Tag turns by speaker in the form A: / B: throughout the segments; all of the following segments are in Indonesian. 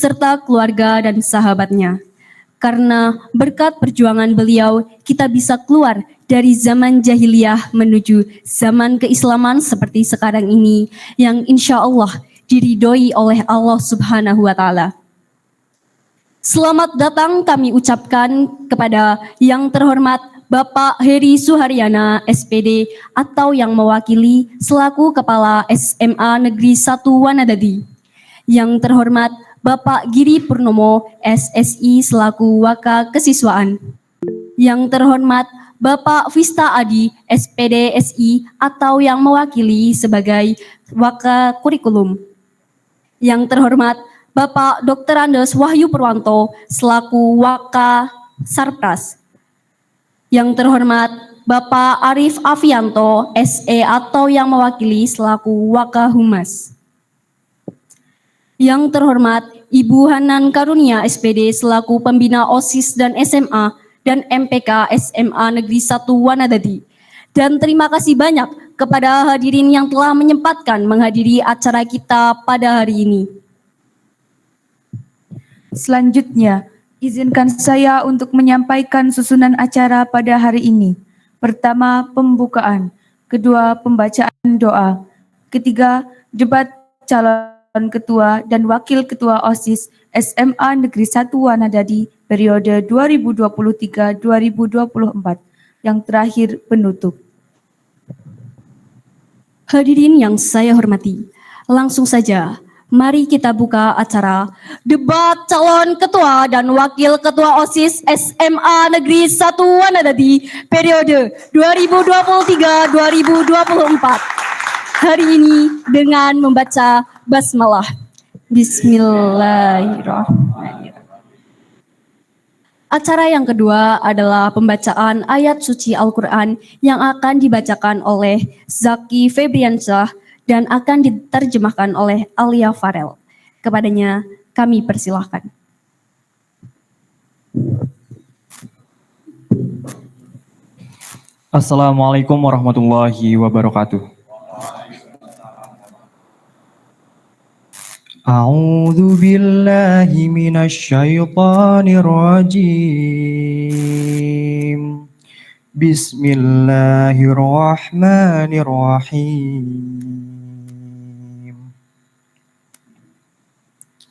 A: beserta keluarga dan sahabatnya. Karena berkat perjuangan beliau, kita bisa keluar dari zaman jahiliyah menuju zaman keislaman seperti sekarang ini, yang insya Allah diridhoi oleh Allah Subhanahu wa Ta'ala. Selamat datang kami ucapkan kepada yang terhormat Bapak Heri Suharyana, SPD, atau yang mewakili selaku Kepala SMA Negeri 1 Wanadadi. Yang terhormat Bapak Giri Purnomo, SSI selaku Waka Kesiswaan. Yang terhormat Bapak Vista Adi, SPD SI, atau yang mewakili sebagai Waka Kurikulum. Yang terhormat Bapak Dr. Andes Wahyu Purwanto selaku Waka Sarpras. Yang terhormat Bapak Arif Afianto, SE, atau yang mewakili selaku Waka Humas. Yang terhormat Ibu Hanan Karunia, SPD, selaku Pembina OSIS dan SMA dan MPK SMA Negeri 1 Wanadadi. Dan terima kasih banyak kepada hadirin yang telah menyempatkan menghadiri acara kita pada hari ini.
B: Selanjutnya, izinkan saya untuk menyampaikan susunan acara pada hari ini. Pertama, pembukaan. Kedua, pembacaan doa. Ketiga, debat calon Ketua dan Wakil Ketua OSIS SMA Negeri 1 Wanadadi periode 2023-2024. Yang terakhir, penutup.
A: Hadirin yang saya hormati, langsung saja mari kita buka acara debat calon ketua dan wakil ketua OSIS SMA Negeri 1 Wanadadi periode 2023-2024. Hari ini dengan membaca basmalah. Bismillahirrahmanirrahim. Acara yang kedua adalah pembacaan ayat suci Al-Quran yang akan dibacakan oleh Zaki Febriansyah dan akan diterjemahkan oleh Alia Farel. Kepadanya kami persilahkan.
C: Assalamualaikum warahmatullahi wabarakatuh. A'udzu billahi minasy syaithanir rajim. Bismillahirrahmanirrahim.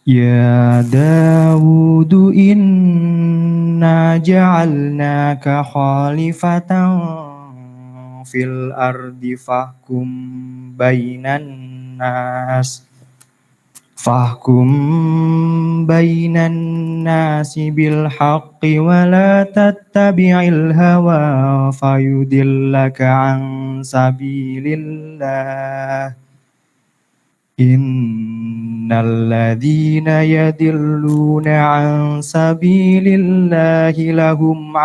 C: Ya Dawud inna ja'alnaka khalifatan fil ardi fahkum bainan nasi bil haqqi wa la tattabi'il hawa fayudillaka an sabilillah. Innal ladzina yadilluna an sabilillahi lahum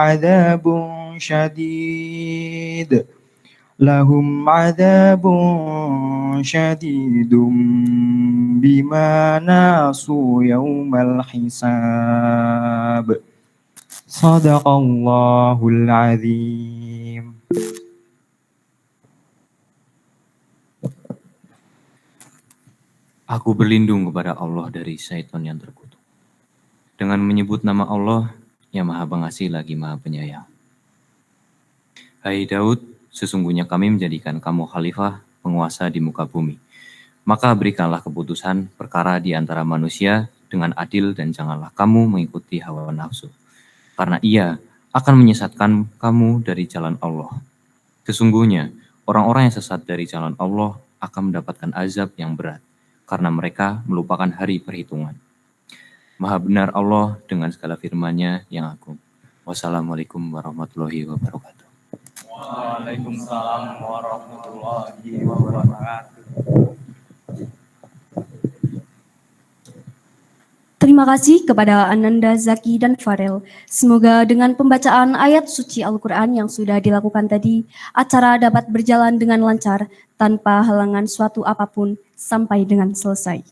C: adzabun syadidum bima nasu yaumal hisab. Sadaqallahul azim.
D: Aku berlindung kepada Allah dari syaitan yang terkutuk. Dengan menyebut nama Allah yang Maha Pengasih lagi Maha Penyayang. Hai Daud, sesungguhnya kami menjadikan kamu khalifah, penguasa di muka bumi. Maka berikanlah keputusan perkara di antara manusia dengan adil dan janganlah kamu mengikuti hawa nafsu. Karena ia akan menyesatkan kamu dari jalan Allah. Sesungguhnya orang-orang yang sesat dari jalan Allah akan mendapatkan azab yang berat karena mereka melupakan hari perhitungan. Maha benar Allah dengan segala firman-Nya yang agung. Wassalamualaikum warahmatullahi wabarakatuh.
C: Waalaikumsalam warahmatullahi wabarakatuh.
A: Terima kasih kepada Ananda, Zaki, dan Farel. Semoga dengan pembacaan ayat suci Al-Quran yang sudah dilakukan tadi, acara dapat berjalan dengan lancar tanpa halangan suatu apapun sampai dengan selesai.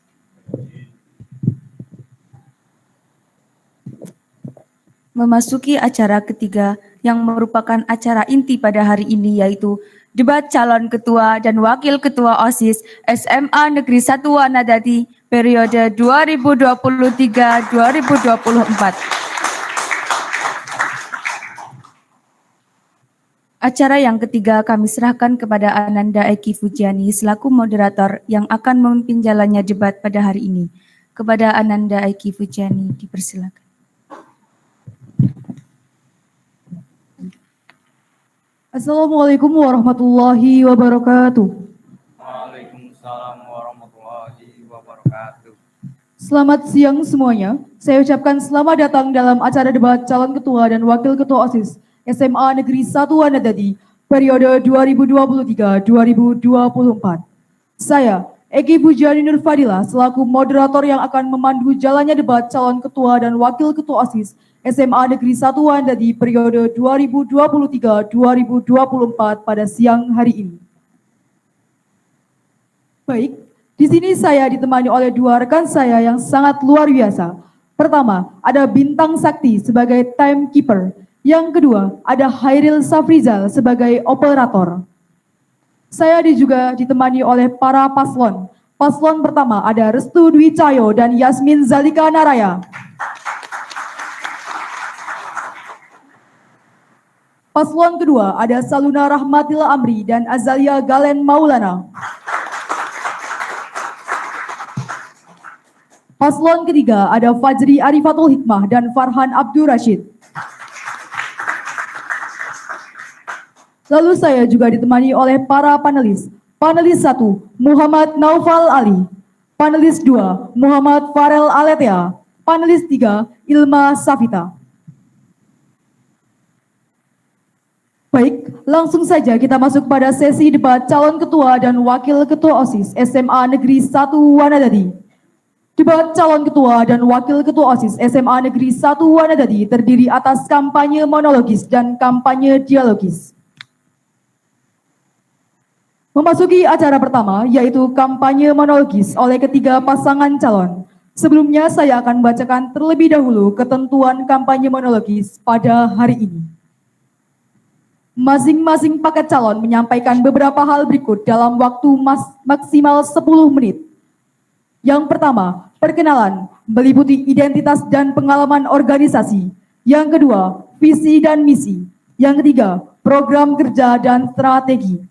B: Memasuki acara ketiga yang merupakan acara inti pada hari ini, yaitu debat calon ketua dan wakil ketua OSIS SMA Negeri 1 Wanadadi periode 2023-2024. Acara yang ketiga kami serahkan kepada Ananda Eki Fujiani selaku moderator yang akan memimpin jalannya debat pada hari ini. Kepada Ananda Eki Fujiani dipersilakan.
E: Assalamualaikum warahmatullahi wabarakatuh.
C: Waalaikumsalam warahmatullahi wabarakatuh.
E: Selamat siang semuanya. Saya ucapkan selamat datang dalam acara debat calon ketua dan wakil ketua OSIS SMA Negeri 1 Wanadadi periode 2023-2024. Saya, Eki Fujiani Nur Fadila, selaku moderator yang akan memandu jalannya debat calon ketua dan wakil ketua OSIS SMA Negeri 1 Wanadadi periode 2023-2024 pada siang hari ini. Baik, di sini saya ditemani oleh dua rekan saya yang sangat luar biasa. Pertama, ada Bintang Sakti sebagai timekeeper. Yang kedua, ada Hairil Safrizal sebagai operator. Saya juga ditemani oleh para paslon. Paslon pertama ada Restu Dwi Cahyo dan Yasmin Zalika Naraya. Paslon kedua ada Saluna Rahmatil Amri dan Azalia Galen Maulana. Paslon ketiga ada Fajri Arifatul Hikmah dan Farhan Abdur Rashid. Lalu saya juga ditemani oleh para panelis. Panelis 1, Muhammad Naufal Ali. Panelis 2, Muhammad Farel Aletea. Panelis 3, Ilma Safita. Baik, langsung saja kita masuk pada sesi debat calon ketua dan wakil ketua OSIS SMA Negeri 1 Wanadadi. Debat calon ketua dan wakil ketua OSIS SMA Negeri 1 Wanadadi terdiri atas kampanye monologis dan kampanye dialogis. Memasuki acara pertama, yaitu kampanye monologis oleh ketiga pasangan calon. Sebelumnya saya akan membacakan terlebih dahulu ketentuan kampanye monologis pada hari ini. Masing-masing paket calon menyampaikan beberapa hal berikut dalam waktu maksimal 10 menit. Yang pertama, perkenalan, meliputi identitas dan pengalaman organisasi. Yang kedua, visi dan misi. Yang ketiga, program kerja dan strategi.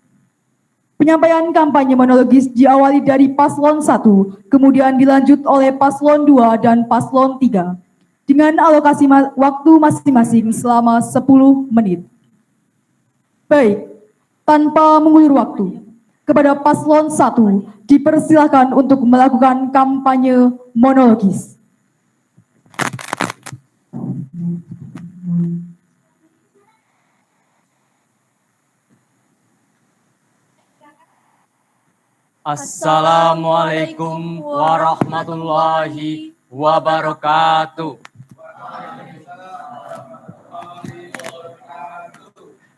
E: Penyampaian kampanye monologis diawali dari paslon 1, kemudian dilanjut oleh paslon 2 dan paslon 3, dengan alokasi waktu masing-masing selama 10 menit. Baik, tanpa mengulur waktu, kepada paslon 1 dipersilakan untuk melakukan kampanye monologis.
F: Assalamualaikum warahmatullahi wabarakatuh.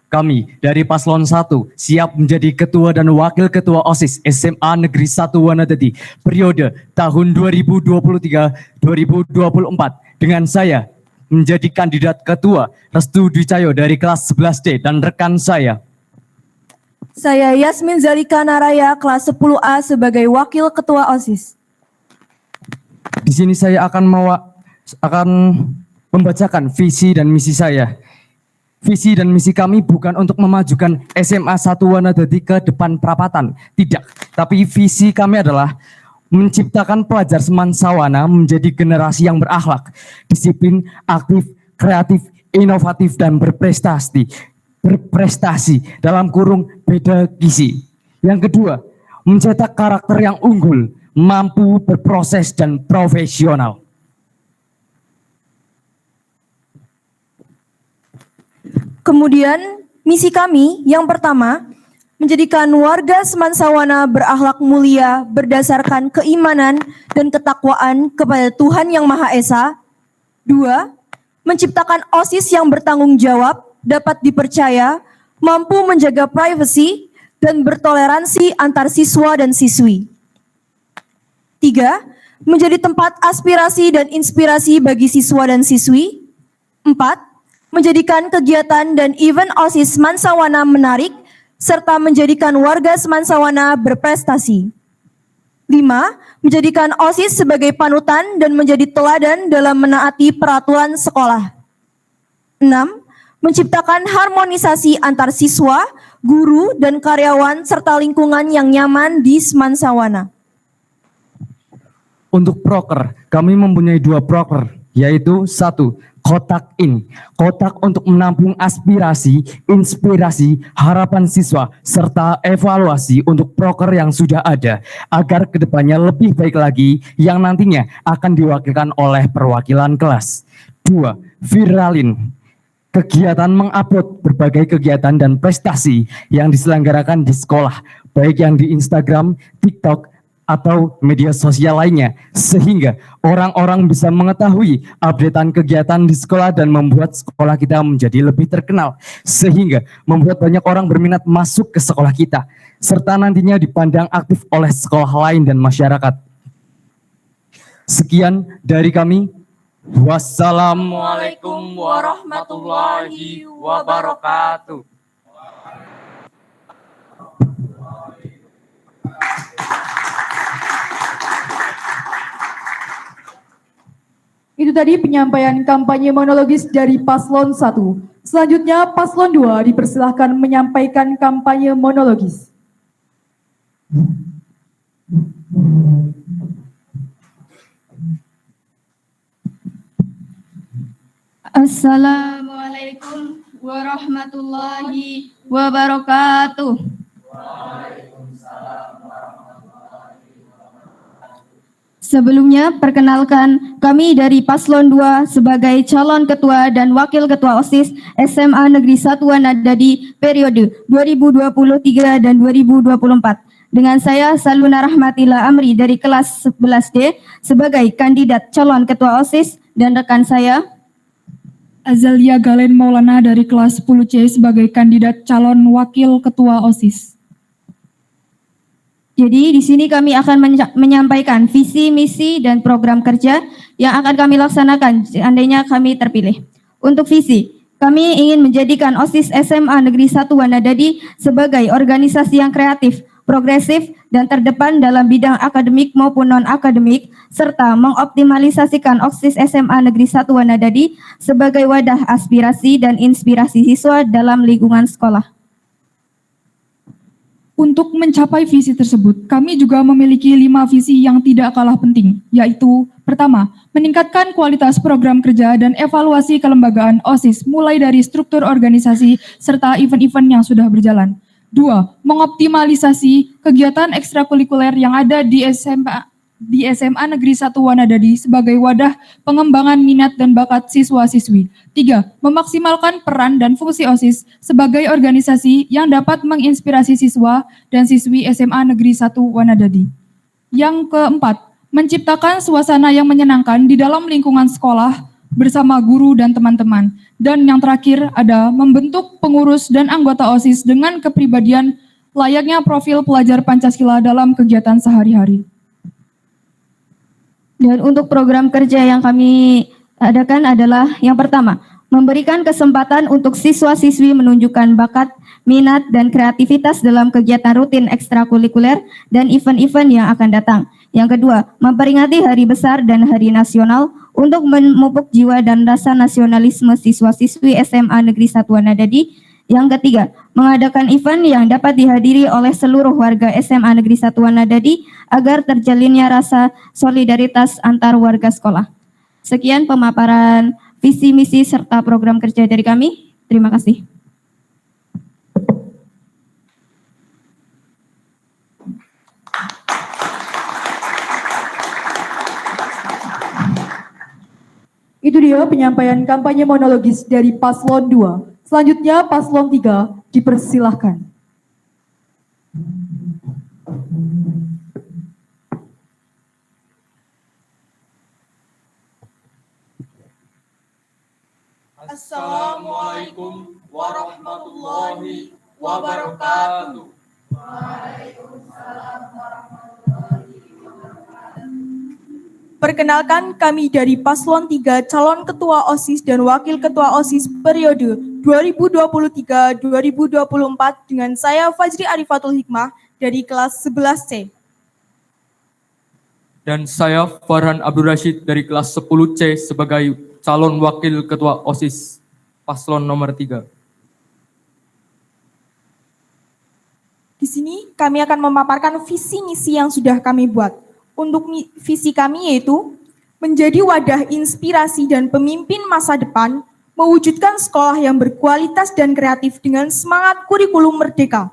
F: Kami dari Paslon 1 siap menjadi Ketua dan Wakil Ketua OSIS SMA Negeri 1 Wanadadi periode tahun 2023-2024 dengan saya menjadi kandidat Ketua Restu Dwi Cahyo dari kelas 11D dan rekan saya.
B: Saya Yasmin Zalika Naraya kelas 10A sebagai Wakil Ketua OSIS.
F: Di sini saya akan membacakan visi dan misi saya. Visi dan misi kami bukan untuk memajukan SMA 1 Wanadadi ke depan perapatan, tidak. Tapi visi kami adalah menciptakan pelajar semansawana menjadi generasi yang berakhlak, disiplin, aktif, kreatif, inovatif, dan berprestasi dalam kurung beda gizi. Yang kedua, mencetak karakter yang unggul, mampu berproses dan profesional.
B: Kemudian, misi kami yang pertama, menjadikan warga semansawana berakhlak mulia berdasarkan keimanan dan ketakwaan kepada Tuhan Yang Maha Esa. 2. Menciptakan OSIS yang bertanggung jawab, dapat dipercaya, mampu menjaga privasi, dan bertoleransi antar siswa dan siswi. 3. Menjadi tempat aspirasi dan inspirasi bagi siswa dan siswi. 4. Menjadikan kegiatan dan event OSIS Semansawana menarik, serta menjadikan warga Semansawana berprestasi.
G: Menjadikan OSIS sebagai panutan dan menjadi teladan dalam menaati peraturan sekolah. 6. Menciptakan harmonisasi antar siswa, guru, dan karyawan serta lingkungan yang nyaman di Semansawana.
F: Untuk proker, kami mempunyai 2 proker, yaitu 1. Kotak In, kotak untuk menampung aspirasi, inspirasi, harapan siswa, serta evaluasi untuk proker yang sudah ada, agar kedepannya lebih baik lagi yang nantinya akan diwakilkan oleh perwakilan kelas. 2. Viralin, kegiatan mengupload berbagai kegiatan dan prestasi yang diselenggarakan di sekolah, baik yang di Instagram, TikTok, atau media sosial lainnya, sehingga orang-orang bisa mengetahui updatean kegiatan di sekolah dan membuat sekolah kita menjadi lebih terkenal, sehingga membuat banyak orang berminat masuk ke sekolah kita, serta nantinya dipandang aktif oleh sekolah lain dan masyarakat. Sekian dari kami. Wassalamualaikum warahmatullahi wabarakatuh.
E: Itu tadi penyampaian kampanye monologis dari Paslon 1. Selanjutnya Paslon 2 dipersilahkan menyampaikan kampanye monologis.
H: Assalamualaikum warahmatullahi wabarakatuh. Sebelumnya, perkenalkan kami dari Paslon 2 sebagai calon ketua dan wakil ketua OSIS SMA Negeri 1 Wanadadi periode 2023 dan 2024. Dengan saya Saluna Rahmatila Amri dari kelas 11D sebagai kandidat calon ketua OSIS dan rekan saya
I: Azalia Galen Maulana dari kelas 10C sebagai kandidat calon wakil ketua OSIS.
H: Jadi di sini kami akan menyampaikan visi, misi, dan program kerja yang akan kami laksanakan seandainya kami terpilih. Untuk visi, kami ingin menjadikan OSIS SMA Negeri 1 Wanadadi sebagai organisasi yang kreatif, progresif, dan terdepan dalam bidang akademik maupun non-akademik, serta mengoptimalisasikan OSIS SMA Negeri 1 Wanadadi sebagai wadah aspirasi dan inspirasi siswa dalam lingkungan sekolah.
I: Untuk mencapai visi tersebut, kami juga memiliki 5 visi yang tidak kalah penting, yaitu pertama, meningkatkan kualitas program kerja dan evaluasi kelembagaan OSIS mulai dari struktur organisasi serta event-event yang sudah berjalan. 2. Mengoptimalisasi kegiatan ekstrakurikuler yang ada di SMA Negeri 1 Wanadadi sebagai wadah pengembangan minat dan bakat siswa-siswi. 3. Memaksimalkan peran dan fungsi OSIS sebagai organisasi yang dapat menginspirasi siswa dan siswi SMA Negeri 1 Wanadadi. Yang keempat, menciptakan suasana yang menyenangkan di dalam lingkungan sekolah bersama guru dan teman-teman. Dan yang terakhir ada membentuk pengurus dan anggota OSIS dengan kepribadian layaknya profil pelajar Pancasila dalam kegiatan sehari-hari.
H: Dan untuk program kerja yang kami adakan adalah yang pertama, memberikan kesempatan untuk siswa-siswi menunjukkan bakat, minat, dan kreativitas dalam kegiatan rutin ekstrakurikuler dan event-event yang akan datang. Yang kedua, memperingati hari besar dan hari nasional untuk memupuk jiwa dan rasa nasionalisme siswa-siswi SMA Negeri 1 Wanadadi. Yang ketiga, mengadakan event yang dapat dihadiri oleh seluruh warga SMA Negeri 1 Wanadadi agar terjalinnya rasa solidaritas antar warga sekolah. Sekian pemaparan visi, misi, serta program kerja dari kami. Terima kasih.
E: Itu dia penyampaian kampanye monologis dari Paslon 2. Selanjutnya Paslon 3 dipersilahkan.
C: Assalamualaikum warahmatullahi wabarakatuh.
G: Perkenalkan kami dari Paslon 3 calon ketua OSIS dan wakil ketua OSIS periode 2023-2024 dengan saya Fajri Arifatul Hikmah dari kelas 11C.
J: Dan saya Farhan Abdul Rashid dari kelas 10C sebagai calon wakil ketua OSIS paslon nomor 3.
K: Di sini kami akan memaparkan visi misi yang sudah kami buat. Untuk visi kami yaitu menjadi wadah inspirasi dan pemimpin masa depan, mewujudkan sekolah yang berkualitas dan kreatif dengan semangat kurikulum merdeka.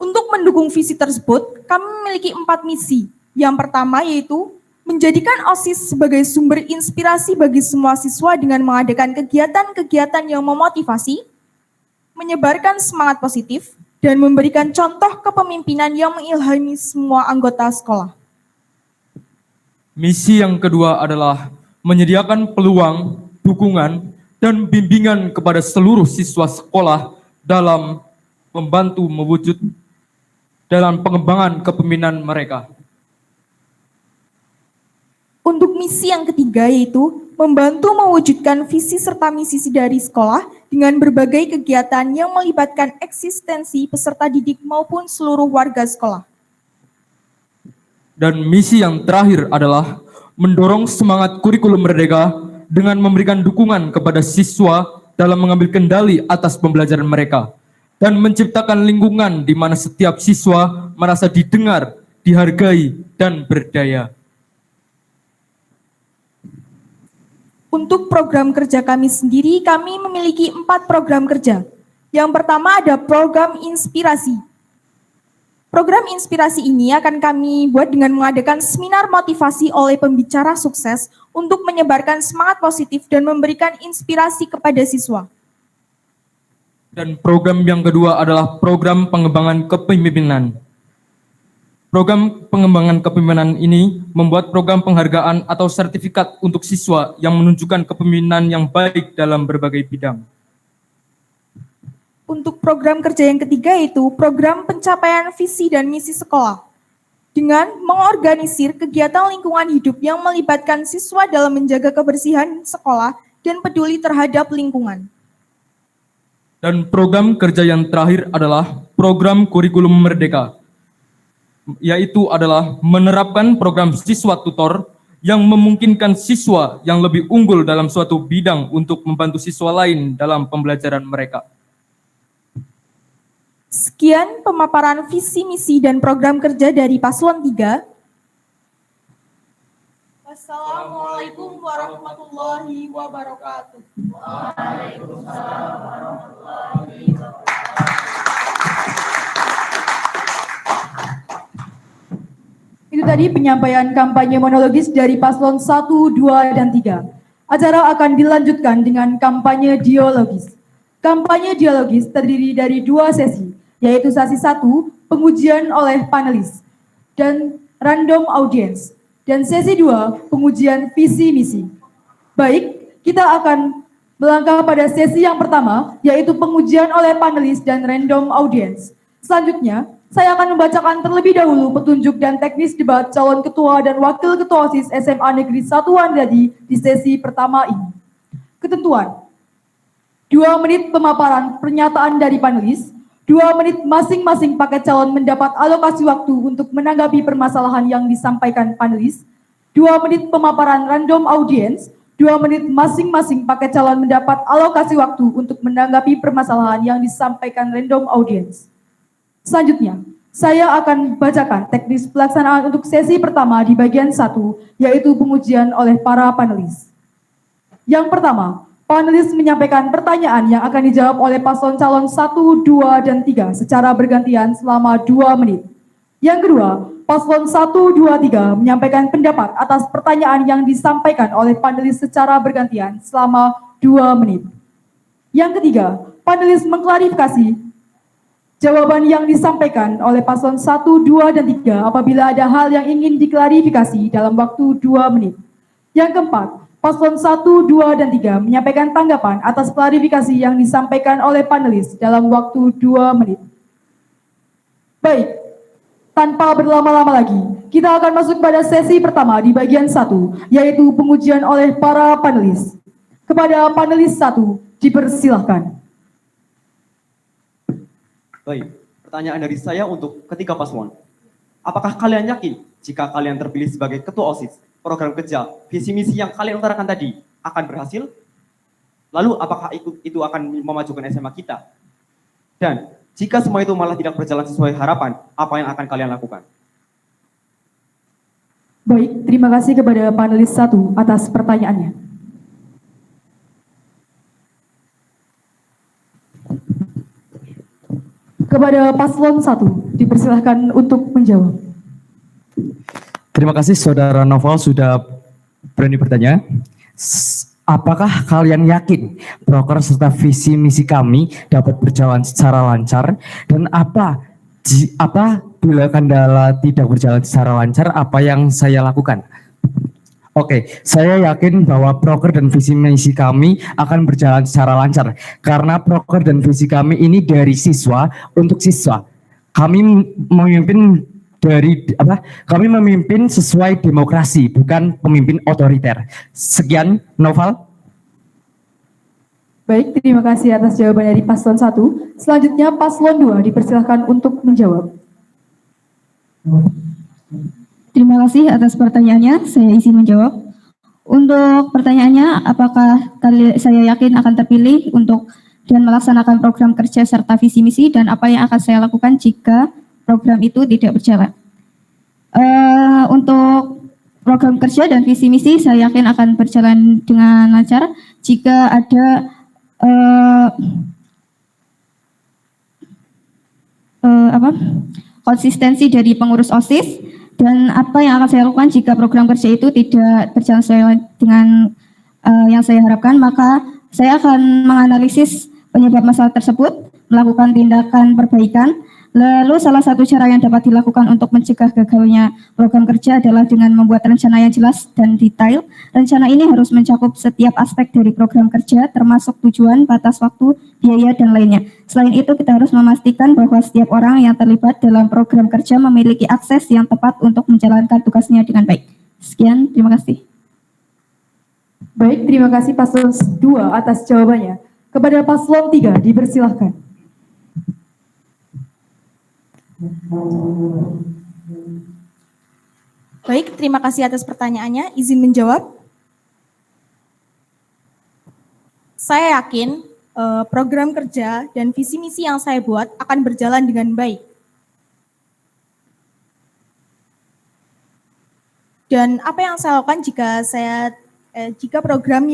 K: Untuk mendukung visi tersebut, kami memiliki 4 misi. Yang pertama yaitu menjadikan OSIS sebagai sumber inspirasi bagi semua siswa dengan mengadakan kegiatan-kegiatan yang memotivasi, menyebarkan semangat positif, dan memberikan contoh kepemimpinan yang mengilhami semua anggota sekolah.
J: Misi yang kedua adalah menyediakan peluang, dukungan, dan bimbingan kepada seluruh siswa sekolah dalam membantu mewujud dalam pengembangan kepemimpinan mereka.
K: Untuk misi yang ketiga yaitu membantu mewujudkan visi serta misi dari sekolah dengan berbagai kegiatan yang melibatkan eksistensi peserta didik maupun seluruh warga sekolah.
J: Dan misi yang terakhir adalah mendorong semangat kurikulum merdeka dengan memberikan dukungan kepada siswa dalam mengambil kendali atas pembelajaran mereka dan menciptakan lingkungan di mana setiap siswa merasa didengar, dihargai, dan berdaya.
K: Untuk program kerja kami sendiri, kami memiliki 4 program kerja. Yang pertama ada program inspirasi. Program inspirasi ini akan kami buat dengan mengadakan seminar motivasi oleh pembicara sukses untuk menyebarkan semangat positif dan memberikan inspirasi kepada siswa.
J: Dan program yang kedua adalah program pengembangan kepemimpinan. Program pengembangan kepemimpinan ini membuat program penghargaan atau sertifikat untuk siswa yang menunjukkan kepemimpinan yang baik dalam berbagai bidang.
K: Untuk program kerja yang ketiga yaitu program pencapaian visi dan misi sekolah. Dengan mengorganisir kegiatan lingkungan hidup yang melibatkan siswa dalam menjaga kebersihan sekolah dan peduli terhadap lingkungan.
J: Dan program kerja yang terakhir adalah program kurikulum merdeka, yaitu adalah menerapkan program siswa tutor yang memungkinkan siswa yang lebih unggul dalam suatu bidang untuk membantu siswa lain dalam pembelajaran mereka.
K: Sekian pemaparan visi, misi, dan program kerja dari Paslon 3. Wassalamualaikum warahmatullahi wabarakatuh. Waalaikumsalam warahmatullahi wabarakatuh.
E: Itu tadi penyampaian kampanye monologis dari Paslon 1, 2, dan 3. Acara akan dilanjutkan dengan kampanye dialogis. Kampanye dialogis terdiri dari 2 sesi, yaitu sesi 1, pengujian oleh panelis, dan random audience, dan sesi 2, pengujian visi misi. Baik, kita akan melangkah pada sesi yang pertama, yaitu pengujian oleh panelis dan random audience. Selanjutnya, saya akan membacakan terlebih dahulu petunjuk dan teknis debat calon ketua dan wakil ketua OSIS SMA Negeri 1 Wandadi di sesi pertama ini. Ketentuan: 2 menit pemaparan pernyataan dari panelis, 2 menit masing-masing paket calon mendapat alokasi waktu untuk menanggapi permasalahan yang disampaikan panelis, 2 menit pemaparan random audience, 2 menit masing-masing paket calon mendapat alokasi waktu untuk menanggapi permasalahan yang disampaikan random audience. Selanjutnya, saya akan bacakan teknis pelaksanaan untuk sesi pertama di bagian 1, yaitu pengujian oleh para panelis. Yang pertama, panelis menyampaikan pertanyaan yang akan dijawab oleh paslon calon 1, 2, dan 3 secara bergantian selama 2 menit. Yang kedua, paslon 1, 2, 3 menyampaikan pendapat atas pertanyaan yang disampaikan oleh panelis secara bergantian selama 2 menit. Yang ketiga, panelis mengklarifikasi jawaban yang disampaikan oleh paslon 1, 2, dan 3 apabila ada hal yang ingin diklarifikasi dalam waktu 2 menit. Yang keempat, paslon 1, 2, dan 3 menyampaikan tanggapan atas klarifikasi yang disampaikan oleh panelis dalam waktu 2 menit. Baik, tanpa berlama-lama lagi, kita akan masuk pada sesi pertama di bagian 1, yaitu pengujian oleh para panelis. Kepada panelis 1, dipersilahkan.
L: Baik, pertanyaan dari saya untuk ketiga paslon. Apakah kalian yakin jika kalian terpilih sebagai ketua OSIS, program kerja, visi misi yang kalian utarakan tadi akan berhasil? Lalu apakah itu akan memajukan SMA kita? Dan jika semua itu malah tidak berjalan sesuai harapan, apa yang akan kalian lakukan?
E: Baik, terima kasih kepada panelis 1 atas pertanyaannya. Kepada paslon 1, dipersilahkan untuk menjawab.
F: Terima kasih Saudara Novel sudah berani bertanya. Apakah kalian yakin proker serta visi misi kami dapat berjalan secara lancar? Dan apa bila kendala tidak berjalan secara lancar, apa yang saya lakukan? Oke, saya yakin bahwa proker dan visi misi kami akan berjalan secara lancar karena proker dan visi kami ini dari siswa untuk siswa. Kami memimpin kami memimpin sesuai demokrasi, bukan pemimpin otoriter. Sekian, Noval.
E: Baik, terima kasih atas jawaban dari paslon 1. Selanjutnya paslon 2 dipersilahkan untuk menjawab.
H: Terima kasih atas pertanyaannya, saya izin menjawab. Untuk pertanyaannya, apakah saya yakin akan terpilih untuk dan melaksanakan program kerja serta visi misi, dan apa yang akan saya lakukan jika program itu tidak berjalan? Untuk program kerja dan visi misi, saya yakin akan berjalan dengan lancar jika ada konsistensi dari pengurus OSIS. Dan apa yang akan saya lakukan jika program kerja itu tidak berjalan sesuai dengan yang saya harapkan, maka saya akan menganalisis penyebab masalah tersebut, melakukan tindakan perbaikan. Lalu salah satu cara yang dapat dilakukan untuk mencegah gagalnya program kerja adalah dengan membuat rencana yang jelas dan detail. Rencana ini harus mencakup setiap aspek dari program kerja, termasuk tujuan, batas waktu, biaya, dan lainnya. Selain itu, kita harus memastikan bahwa setiap orang yang terlibat dalam program kerja memiliki akses yang tepat untuk menjalankan tugasnya dengan baik. Sekian, terima kasih.
E: Baik, terima kasih paslon 2 atas jawabannya. Kepada paslon 3, dipersilahkan.
K: Baik, terima kasih atas pertanyaannya. Izin menjawab. Saya yakin program kerja dan visi misi yang saya buat akan berjalan dengan baik. Dan apa yang saya lakukan jika program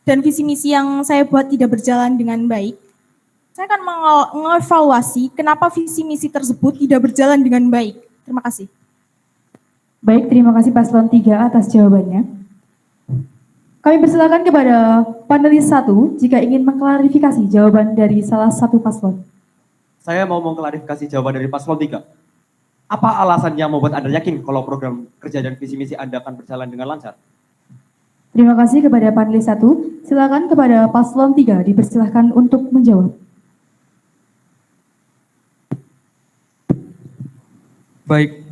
K: dan visi misi yang saya buat tidak berjalan dengan baik? Saya akan mengevaluasi kenapa visi misi tersebut tidak berjalan dengan baik. Terima kasih.
E: Baik, terima kasih paslon 3 atas jawabannya. Kami persilakan kepada panelis 1 jika ingin mengklarifikasi jawaban dari salah satu paslon.
L: Saya mau mengklarifikasi jawaban dari paslon 3. Apa alasan yang membuat Anda yakin kalau program kerja dan visi misi Anda akan berjalan dengan lancar?
E: Terima kasih kepada panelis 1. Silakan kepada paslon 3 dipersilahkan untuk menjawab.
J: Baik,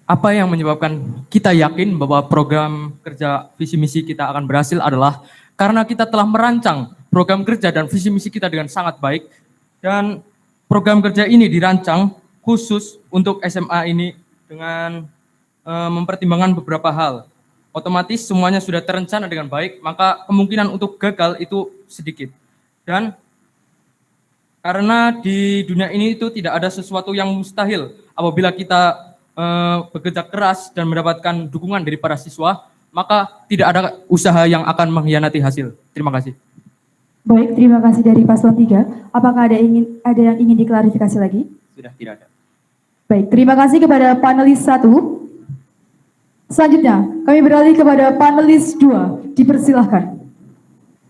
J: apa yang menyebabkan kita yakin bahwa program kerja visi misi kita akan berhasil adalah karena kita telah merancang program kerja dan visi misi kita dengan sangat baik, dan program kerja ini dirancang khusus untuk SMA ini dengan mempertimbangkan beberapa hal. Otomatis semuanya sudah terencana dengan baik, maka kemungkinan untuk gagal itu sedikit. Dan karena di dunia ini itu tidak ada sesuatu yang mustahil. Apabila kita bekerja keras dan mendapatkan dukungan dari para siswa, maka tidak ada usaha yang akan mengkhianati hasil. Terima kasih.
E: Baik, terima kasih dari paslon 3. Apakah ada yang ingin diklarifikasi lagi?
L: Sudah tidak ada.
E: Baik, terima kasih kepada panelis 1. Selanjutnya, kami beralih kepada panelis 2. Dipersilahkan.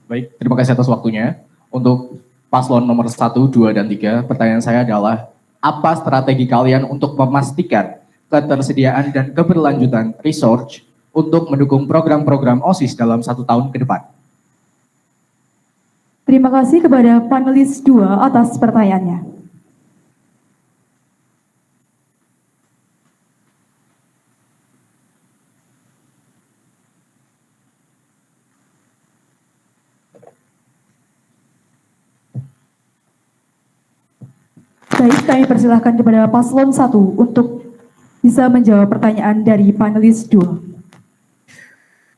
M: Baik, terima kasih atas waktunya. Untuk paslon nomor 1, 2, dan 3, pertanyaan saya adalah, apa strategi kalian untuk memastikan ketersediaan dan keberlanjutan research untuk mendukung program-program OSIS dalam 1 tahun ke depan?
E: Terima kasih kepada panelis 2 atas pertanyaannya. Baik, kami persilahkan kepada paslon 1 untuk bisa menjawab pertanyaan dari panelis 2.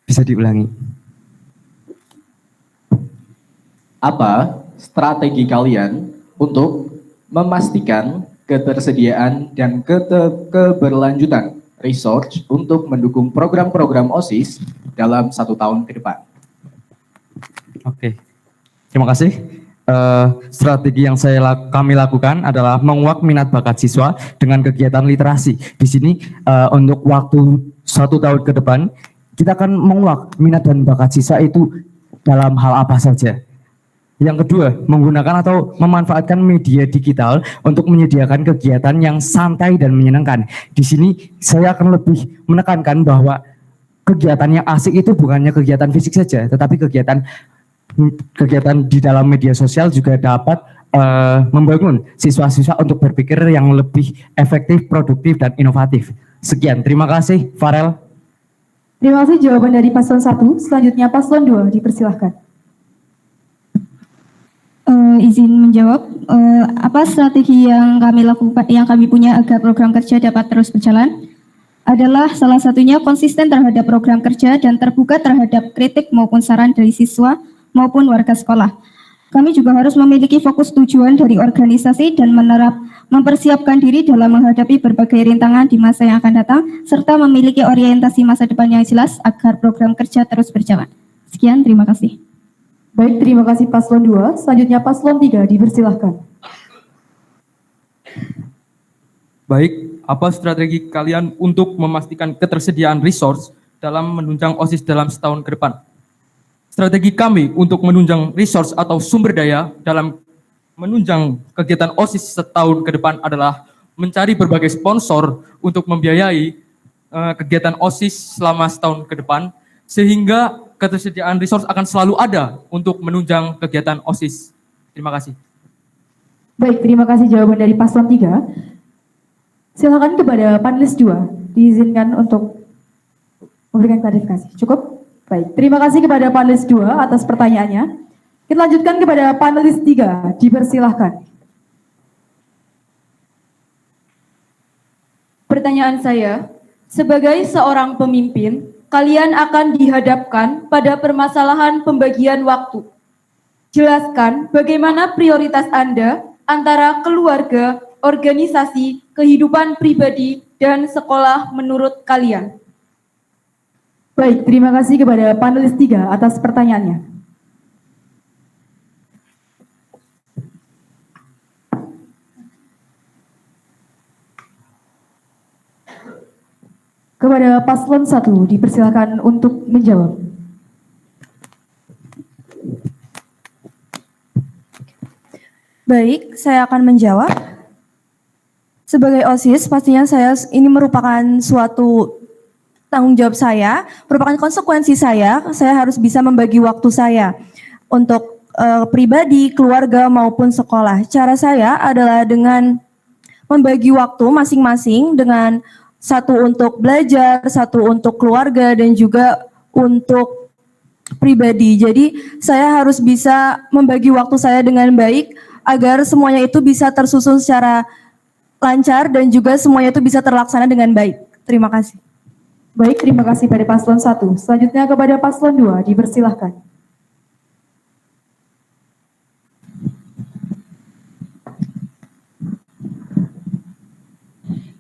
F: Bisa diulangi.
M: Apa strategi kalian untuk memastikan ketersediaan dan keberlanjutan research untuk mendukung program-program OSIS dalam 1 tahun ke depan?
F: Oke, terima kasih. Strategi yang kami lakukan adalah menguak minat bakat siswa dengan kegiatan literasi. Di sini untuk waktu 1 tahun ke depan, kita akan menguak minat dan bakat siswa itu dalam hal apa saja. Yang kedua, menggunakan atau memanfaatkan media digital untuk menyediakan kegiatan yang santai dan menyenangkan. Di sini saya akan lebih menekankan bahwa kegiatan yang asik itu bukannya kegiatan fisik saja, tetapi kegiatan di dalam media sosial juga dapat membangun siswa-siswa untuk berpikir yang lebih efektif, produktif, dan inovatif. Sekian, terima kasih, Farel.
E: Terima kasih jawaban dari paslon 1. Selanjutnya paslon 2, dipersilahkan.
H: Izin menjawab, apa strategi yang kami lakukan, yang kami punya agar program kerja dapat terus berjalan adalah salah satunya konsisten terhadap program kerja dan terbuka terhadap kritik maupun saran dari siswa maupun warga sekolah. Kami juga harus memiliki fokus tujuan dari organisasi dan mempersiapkan diri dalam menghadapi berbagai rintangan di masa yang akan datang, serta memiliki orientasi masa depan yang jelas agar program kerja terus berjalan. Sekian, terima kasih.
E: Baik, terima kasih paslon 2. Selanjutnya paslon 3, dipersilahkan.
J: Baik, apa strategi kalian untuk memastikan ketersediaan resource dalam menunjang OSIS dalam setahun ke depan? Strategi kami untuk menunjang resource atau sumber daya dalam menunjang kegiatan OSIS setahun ke depan adalah mencari berbagai sponsor untuk membiayai kegiatan OSIS selama setahun ke depan, sehingga ketersediaan resource akan selalu ada untuk menunjang kegiatan OSIS. Terima kasih.
E: Baik, terima kasih jawaban dari paslon 3. Silakan kepada panelis 2, diizinkan untuk memberikan klarifikasi. Cukup? Baik, terima kasih kepada panelis 2 atas pertanyaannya. Kita lanjutkan kepada panelis 3, dipersilahkan.
K: Pertanyaan saya, sebagai seorang pemimpin, kalian akan dihadapkan pada permasalahan pembagian waktu. Jelaskan bagaimana prioritas Anda antara keluarga, organisasi, kehidupan pribadi, dan sekolah menurut kalian.
E: Baik, terima kasih kepada panelis 3 atas pertanyaannya. Kepada paslon 1, dipersilakan untuk menjawab.
G: Baik, saya akan menjawab. Sebagai OSIS, pastinya ini merupakan suatu tanggung jawab saya, merupakan konsekuensi saya harus bisa membagi waktu saya untuk pribadi, keluarga, maupun sekolah. Cara saya adalah dengan membagi waktu masing-masing dengan satu untuk belajar, satu untuk keluarga, dan juga untuk pribadi. Jadi saya harus bisa membagi waktu saya dengan baik agar semuanya itu bisa tersusun secara lancar dan juga semuanya itu bisa terlaksana dengan baik. Terima kasih.
E: Baik, terima kasih pada paslon 1. Selanjutnya kepada paslon 2, dipersilahkan.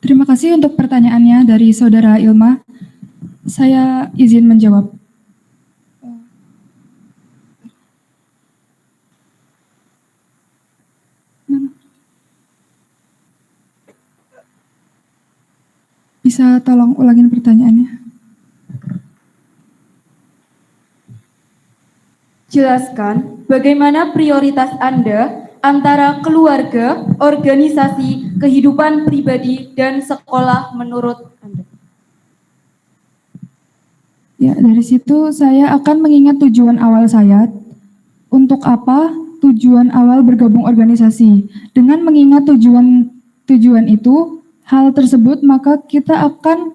I: Terima kasih untuk pertanyaannya dari Saudara Ilma. Saya izin menjawab. Bisa tolong ulangin pertanyaannya?
K: Jelaskan bagaimana prioritas Anda antara keluarga, organisasi, kehidupan pribadi, dan sekolah menurut Anda.
I: Ya, dari situ saya akan mengingat tujuan awal saya. Untuk apa tujuan awal bergabung organisasi? Dengan mengingat tujuan itu, hal tersebut, maka kita akan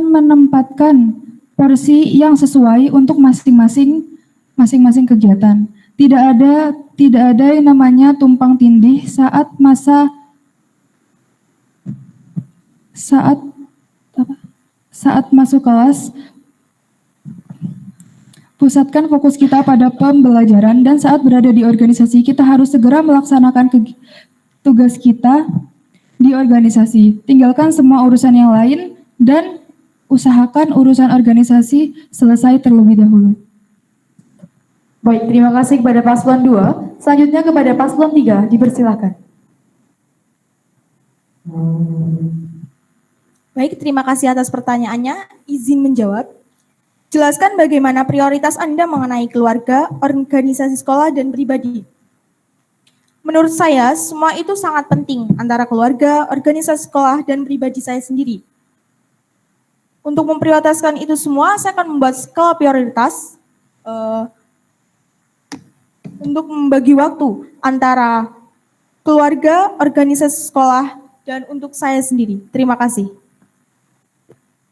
I: menempatkan porsi yang sesuai untuk masing-masing kegiatan. Tidak ada yang namanya tumpang tindih saat masa Saat masuk kelas, pusatkan fokus kita pada pembelajaran, dan saat berada di organisasi kita harus segera melaksanakan tugas kita di organisasi. Tinggalkan semua urusan yang lain dan usahakan urusan organisasi selesai terlebih dahulu.
E: Baik, terima kasih kepada paslon 2. Selanjutnya kepada paslon 3, dipersilakan.
K: Baik, terima kasih atas pertanyaannya. Izin menjawab. Jelaskan bagaimana prioritas Anda mengenai keluarga, organisasi sekolah, dan pribadi. Menurut saya, semua itu sangat penting antara keluarga, organisasi sekolah, dan pribadi saya sendiri. Untuk memprioritaskan itu semua, saya akan membuat skala prioritas untuk membagi waktu antara keluarga, organisasi sekolah, dan untuk saya sendiri. Terima kasih.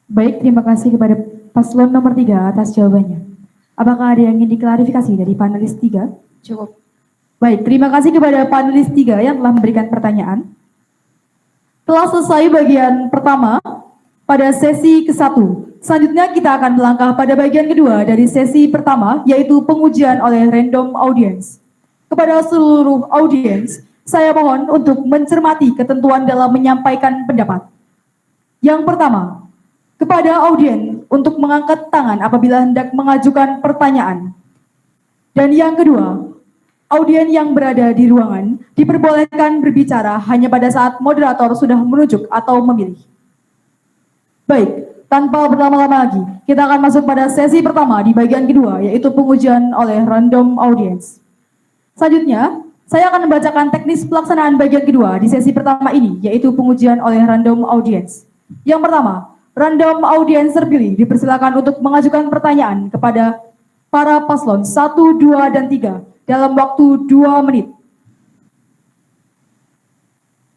E: Baik, terima kasih kepada paslon nomor 3 atas jawabannya. Apakah ada yang ingin diklarifikasi dari panelis 3?
K: Cukup.
E: Baik, terima kasih kepada panelis 3 yang telah memberikan pertanyaan. Telah selesai bagian pertama pada sesi ke-1. Selanjutnya kita akan melangkah pada bagian kedua dari sesi pertama, yaitu pengujian oleh random audience. Kepada seluruh audiens, saya mohon untuk mencermati ketentuan dalam menyampaikan pendapat. Yang pertama, kepada audiens untuk mengangkat tangan apabila hendak mengajukan pertanyaan. Dan yang kedua, audien yang berada di ruangan diperbolehkan berbicara hanya pada saat moderator sudah menunjuk atau memilih. Baik, tanpa berlama-lama lagi, kita akan masuk pada sesi pertama di bagian kedua, yaitu pengujian oleh random audience. Selanjutnya, saya akan membacakan teknis pelaksanaan bagian kedua di sesi pertama ini, yaitu pengujian oleh random audience. Yang pertama, random audience terpilih dipersilakan untuk mengajukan pertanyaan kepada para paslon 1, 2, dan 3 dalam waktu 2 menit.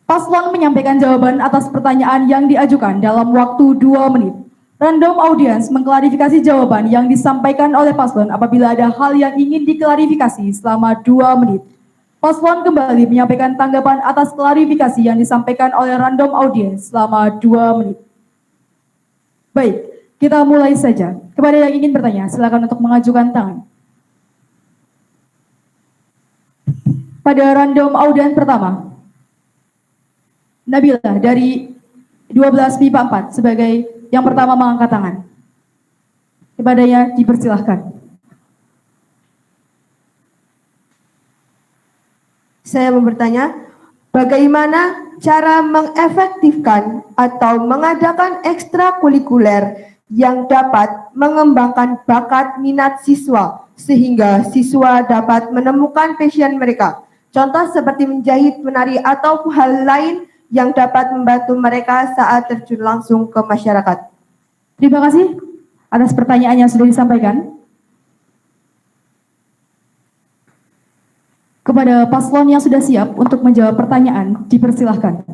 E: Paslon menyampaikan jawaban atas pertanyaan yang diajukan dalam waktu 2 menit. Random audience mengklarifikasi jawaban yang disampaikan oleh paslon apabila ada hal yang ingin diklarifikasi selama 2 menit. Paslon kembali menyampaikan tanggapan atas klarifikasi yang disampaikan oleh random audience selama 2 menit. Baik, kita mulai saja. Kepada yang ingin bertanya, silakan untuk mengajukan tangan. Pada random audience pertama, Nabila dari 12 MIPA 4 sebagai yang pertama mengangkat tangan. Kepadanya dipersilahkan.
N: Saya mau bertanya, bagaimana cara mengefektifkan atau mengadakan ekstrakurikuler yang dapat mengembangkan bakat minat siswa sehingga siswa dapat menemukan passion mereka? Contoh seperti menjahit, menari, atau hal lain yang dapat membantu mereka saat terjun langsung ke masyarakat.
E: Terima kasih atas pertanyaan yang sudah disampaikan. Kepada paslon yang sudah siap untuk menjawab pertanyaan, dipersilahkan.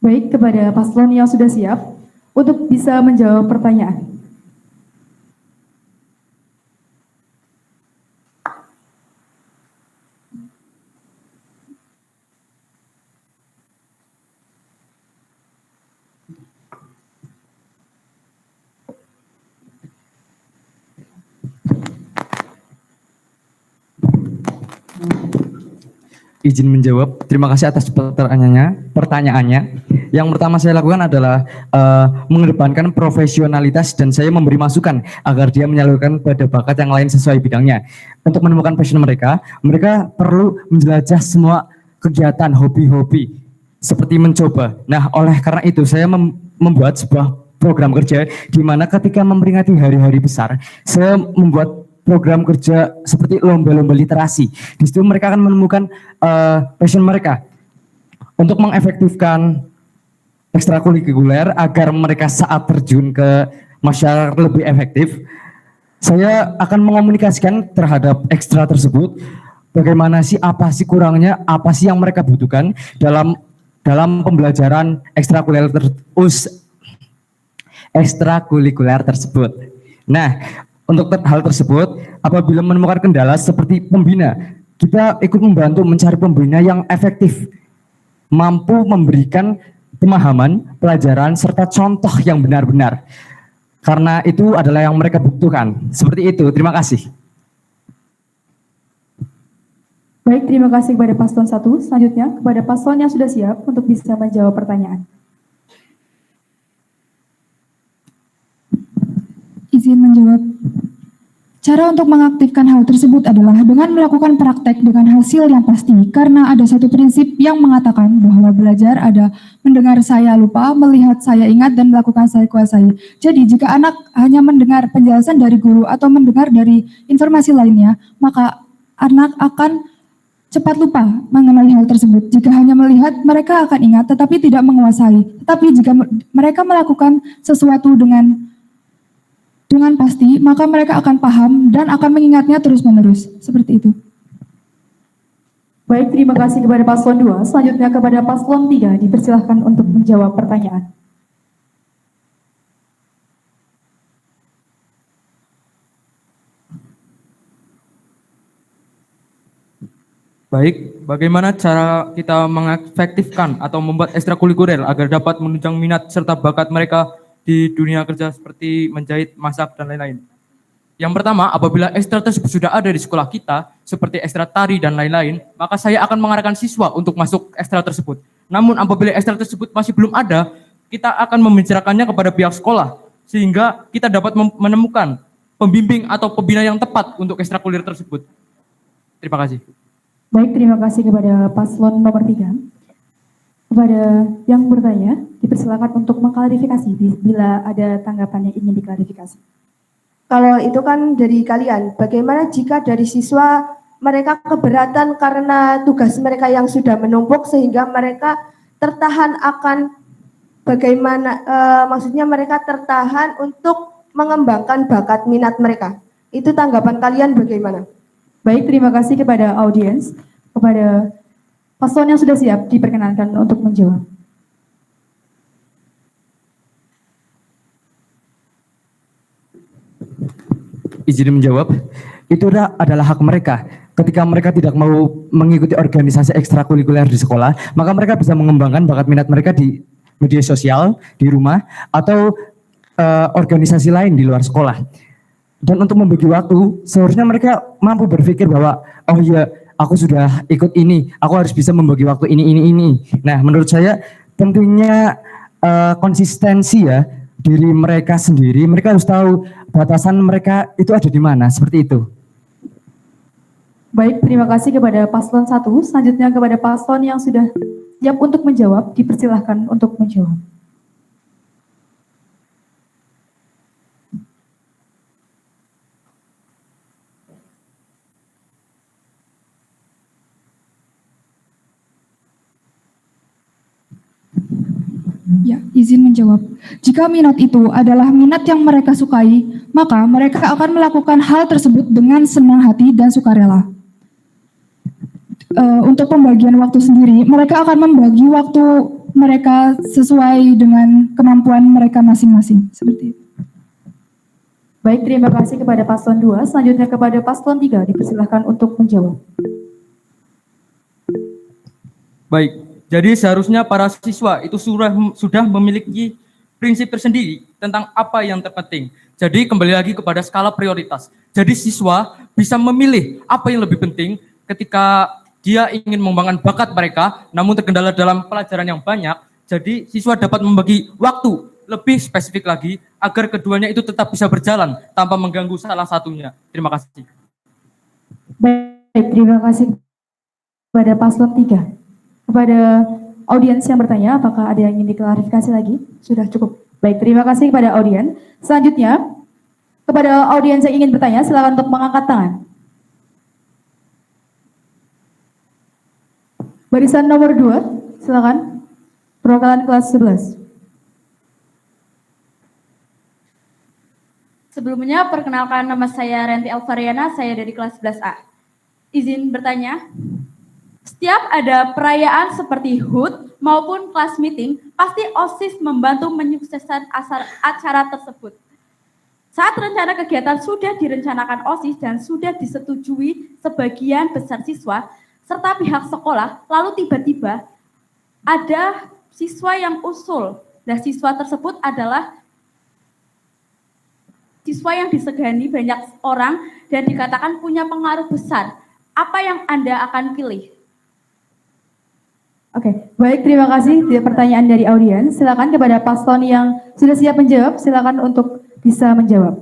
E: Baik, kepada paslon yang sudah siap untuk bisa menjawab pertanyaan.
F: Izin menjawab. Terima kasih atas pertanyaannya. Yang pertama saya lakukan adalah mengedepankan profesionalitas dan saya memberi masukan agar dia menyalurkan pada bakat yang lain sesuai bidangnya. Untuk menemukan passion mereka, mereka perlu menjelajah semua kegiatan hobi-hobi seperti mencoba. Nah, oleh karena itu saya membuat sebuah program kerja di mana ketika memperingati hari-hari besar, saya membuat program kerja seperti lomba-lomba literasi. Di situ mereka akan menemukan passion mereka untuk mengefektifkan ekstrakurikuler agar mereka saat terjun ke masyarakat lebih efektif. Saya akan mengomunikasikan terhadap ekstra tersebut, bagaimana sih, apa sih kurangnya, apa sih yang mereka butuhkan dalam pembelajaran ekstrakurikuler tersebut. Nah, untuk hal tersebut, apabila menemukan kendala seperti pembina, kita ikut membantu mencari pembina yang efektif, mampu memberikan pemahaman, pelajaran, serta contoh yang benar-benar. Karena itu adalah yang mereka butuhkan. Seperti itu, terima kasih.
E: Baik, terima kasih kepada paslon 1. Selanjutnya, kepada paslon yang sudah siap untuk bisa menjawab pertanyaan.
I: Izin menjawab. Cara untuk mengaktifkan hal tersebut adalah dengan melakukan praktek dengan hasil yang pasti, karena ada satu prinsip yang mengatakan bahwa belajar ada mendengar saya lupa, melihat saya ingat, dan melakukan saya kuasai. Jadi jika anak hanya mendengar penjelasan dari guru atau mendengar dari informasi lainnya, maka anak akan cepat lupa mengenai hal tersebut. Jika hanya melihat, mereka akan ingat tetapi tidak menguasai. Tetapi jika mereka melakukan sesuatu dengan pasti, maka mereka akan paham dan akan mengingatnya terus-menerus. Seperti itu.
E: Baik, terima kasih kepada paslon 2. Selanjutnya kepada paslon 3, dipersilahkan untuk menjawab pertanyaan.
J: Baik, bagaimana cara kita mengefektifkan atau membuat ekstrakurikuler agar dapat menunjang minat serta bakat mereka di dunia kerja seperti menjahit, masak, dan lain-lain. Yang pertama, apabila ekstra tersebut sudah ada di sekolah kita, seperti ekstra tari dan lain-lain, maka saya akan mengarahkan siswa untuk masuk ekstra tersebut. Namun apabila ekstra tersebut masih belum ada, kita akan membicarakannya kepada pihak sekolah, sehingga kita dapat menemukan pembimbing atau pembina yang tepat untuk ekstrakurikuler tersebut. Terima kasih.
E: Baik, terima kasih kepada paslon nomor 3. Kepada yang bertanya, dipersilakan untuk mengklarifikasi bila ada tanggapan yang ingin diklarifikasi.
N: Kalau itu kan dari kalian, bagaimana jika dari siswa mereka keberatan karena tugas mereka yang sudah menumpuk sehingga mereka tertahan akan bagaimana, maksudnya mereka tertahan untuk mengembangkan bakat minat mereka. Itu tanggapan kalian bagaimana?
E: Baik, terima kasih kepada audiens. Kepada paslon yang sudah siap, diperkenankan untuk menjawab.
F: Izin menjawab, itu adalah hak mereka. Ketika mereka tidak mau mengikuti organisasi ekstrakurikuler di sekolah, maka mereka bisa mengembangkan bakat minat mereka di media sosial, di rumah, atau organisasi lain di luar sekolah. Dan untuk membagi waktu, seharusnya mereka mampu berpikir bahwa, oh iya, aku sudah ikut ini, aku harus bisa membagi waktu ini. Nah, menurut saya pentingnya konsistensi ya, diri mereka sendiri, mereka harus tahu batasan mereka itu ada di mana, seperti itu.
E: Baik, terima kasih kepada paslon 1. Selanjutnya kepada paslon yang sudah siap untuk menjawab, dipersilahkan untuk menjawab.
I: Ya, izin menjawab. Jika minat itu adalah minat yang mereka sukai, maka mereka akan melakukan hal tersebut dengan senang hati dan sukarela. Untuk pembagian waktu sendiri, mereka akan membagi waktu mereka sesuai dengan kemampuan mereka masing-masing. Seperti itu.
E: Baik, terima kasih kepada paslon 2. Selanjutnya kepada paslon 3, dipersilahkan untuk menjawab.
J: Baik. Jadi seharusnya para siswa itu sudah memiliki prinsip tersendiri tentang apa yang terpenting. Jadi kembali lagi kepada skala prioritas. Jadi siswa bisa memilih apa yang lebih penting ketika dia ingin mengembangkan bakat mereka, namun terkendala dalam pelajaran yang banyak. Jadi siswa dapat membagi waktu lebih spesifik lagi agar keduanya itu tetap bisa berjalan tanpa mengganggu salah satunya. Terima kasih.
E: Baik, terima kasih kepada paslon 3. Kepada audiens yang bertanya, apakah ada yang ingin diklarifikasi lagi? Sudah cukup. Baik, terima kasih kepada audiens. Selanjutnya, Kepada audiens yang ingin bertanya, silakan untuk mengangkat tangan. Barisan nomor 2, silakan. Perwakilan kelas 11.
O: Sebelumnya, perkenalkan nama saya Renti Alvariana, saya dari kelas 11A. Izin bertanya, setiap ada perayaan seperti HUT maupun kelas meeting, pasti OSIS membantu menyukseskan acara tersebut. Saat rencana kegiatan sudah direncanakan OSIS dan sudah disetujui sebagian besar siswa, serta pihak sekolah, lalu tiba-tiba ada siswa yang usul. Nah, siswa tersebut adalah siswa yang disegani banyak orang dan dikatakan punya pengaruh besar. Apa yang Anda akan pilih?
E: Oke, baik, terima kasih. Pertanyaan dari audiens. Silakan kepada paslon yang sudah siap menjawab, silakan untuk bisa menjawab.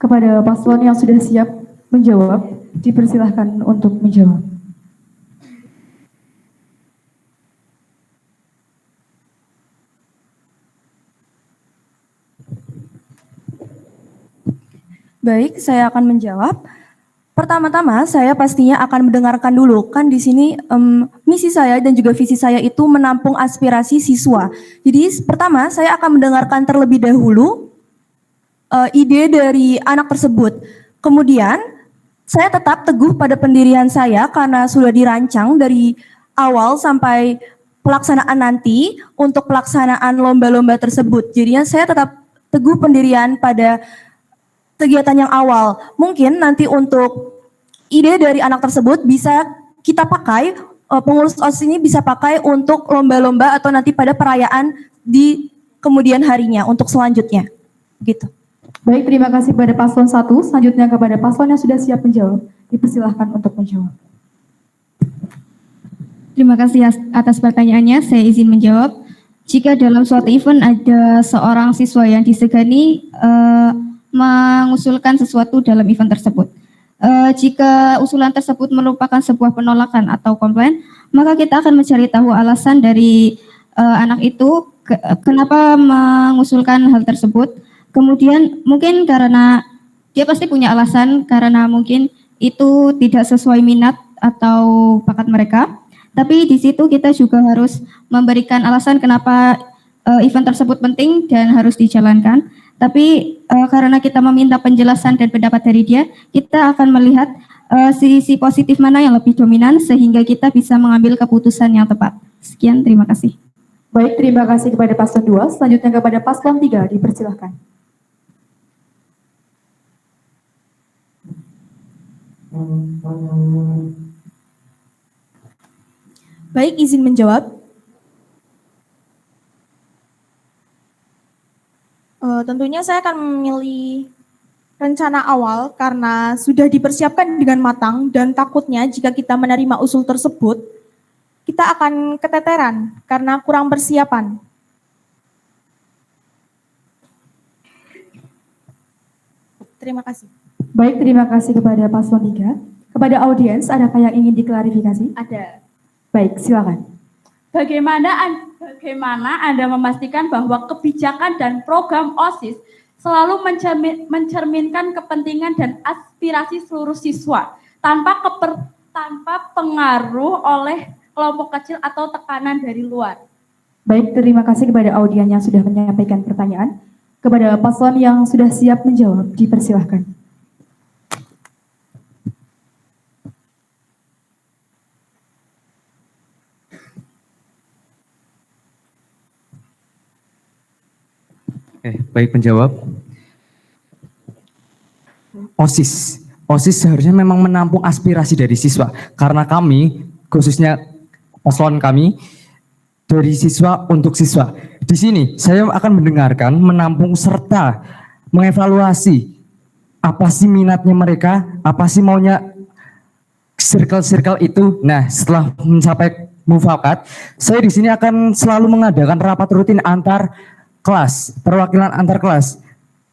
E: Kepada paslon yang sudah siap menjawab, dipersilahkan untuk menjawab.
G: Baik, saya akan menjawab. Pertama-tama, saya pastinya akan mendengarkan dulu. Kan di sini misi saya dan juga visi saya itu menampung aspirasi siswa. Jadi pertama, saya akan mendengarkan terlebih dahulu ide dari anak tersebut. Kemudian, saya tetap teguh pada pendirian saya karena sudah dirancang dari awal sampai pelaksanaan nanti untuk pelaksanaan lomba-lomba tersebut. Jadinya saya tetap teguh pendirian pada kegiatan yang awal. Mungkin nanti untuk ide dari anak tersebut bisa kita pakai, pengurus OSIS ini bisa pakai untuk lomba-lomba atau nanti pada perayaan di kemudian harinya untuk selanjutnya. Gitu.
E: Baik, terima kasih kepada paslon 1. Selanjutnya kepada paslon yang sudah siap menjawab. Dipersilahkan untuk menjawab.
H: Terima kasih atas pertanyaannya, saya izin menjawab. Jika dalam suatu event ada seorang siswa yang disegani mengusulkan sesuatu dalam event tersebut. Jika usulan tersebut merupakan sebuah penolakan atau komplain, maka kita akan mencari tahu alasan dari anak itu kenapa mengusulkan hal tersebut. Kemudian mungkin karena dia pasti punya alasan karena mungkin itu tidak sesuai minat atau bakat mereka. Tapi di situ kita juga harus memberikan alasan kenapa event tersebut penting dan harus dijalankan. Tapi karena kita meminta penjelasan dan pendapat dari dia, kita akan melihat sisi positif mana yang lebih dominan sehingga kita bisa mengambil keputusan yang tepat. Sekian, terima kasih.
E: Baik, terima kasih kepada paslon 2. Selanjutnya kepada paslon 3, dipersilahkan.
K: Baik, izin menjawab. Tentunya saya akan memilih rencana awal karena sudah dipersiapkan dengan matang dan takutnya jika kita menerima usul tersebut, kita akan keteteran karena kurang persiapan. Terima kasih.
E: Baik, terima kasih kepada paslon 3. Kepada audiens, adakah yang ingin diklarifikasi?
O: Ada.
E: Baik, silakan.
O: Bagaimana Anda memastikan bahwa kebijakan dan program OSIS selalu mencerminkan kepentingan dan aspirasi seluruh siswa tanpa pengaruh oleh kelompok kecil atau tekanan dari luar?
E: Baik, terima kasih kepada audiens yang sudah menyampaikan pertanyaan. Kepada paslon yang sudah siap menjawab, dipersilahkan.
F: Baik, penjawab. OSIS seharusnya memang menampung aspirasi dari siswa. Karena kami, khususnya paslon kami, dari siswa untuk siswa. Di sini saya akan mendengarkan, menampung serta mengevaluasi apa sih minatnya mereka, apa sih maunya circle-circle itu. Nah, setelah mencapai mufakat, saya di sini akan selalu mengadakan rapat rutin antar kelas, perwakilan antar kelas.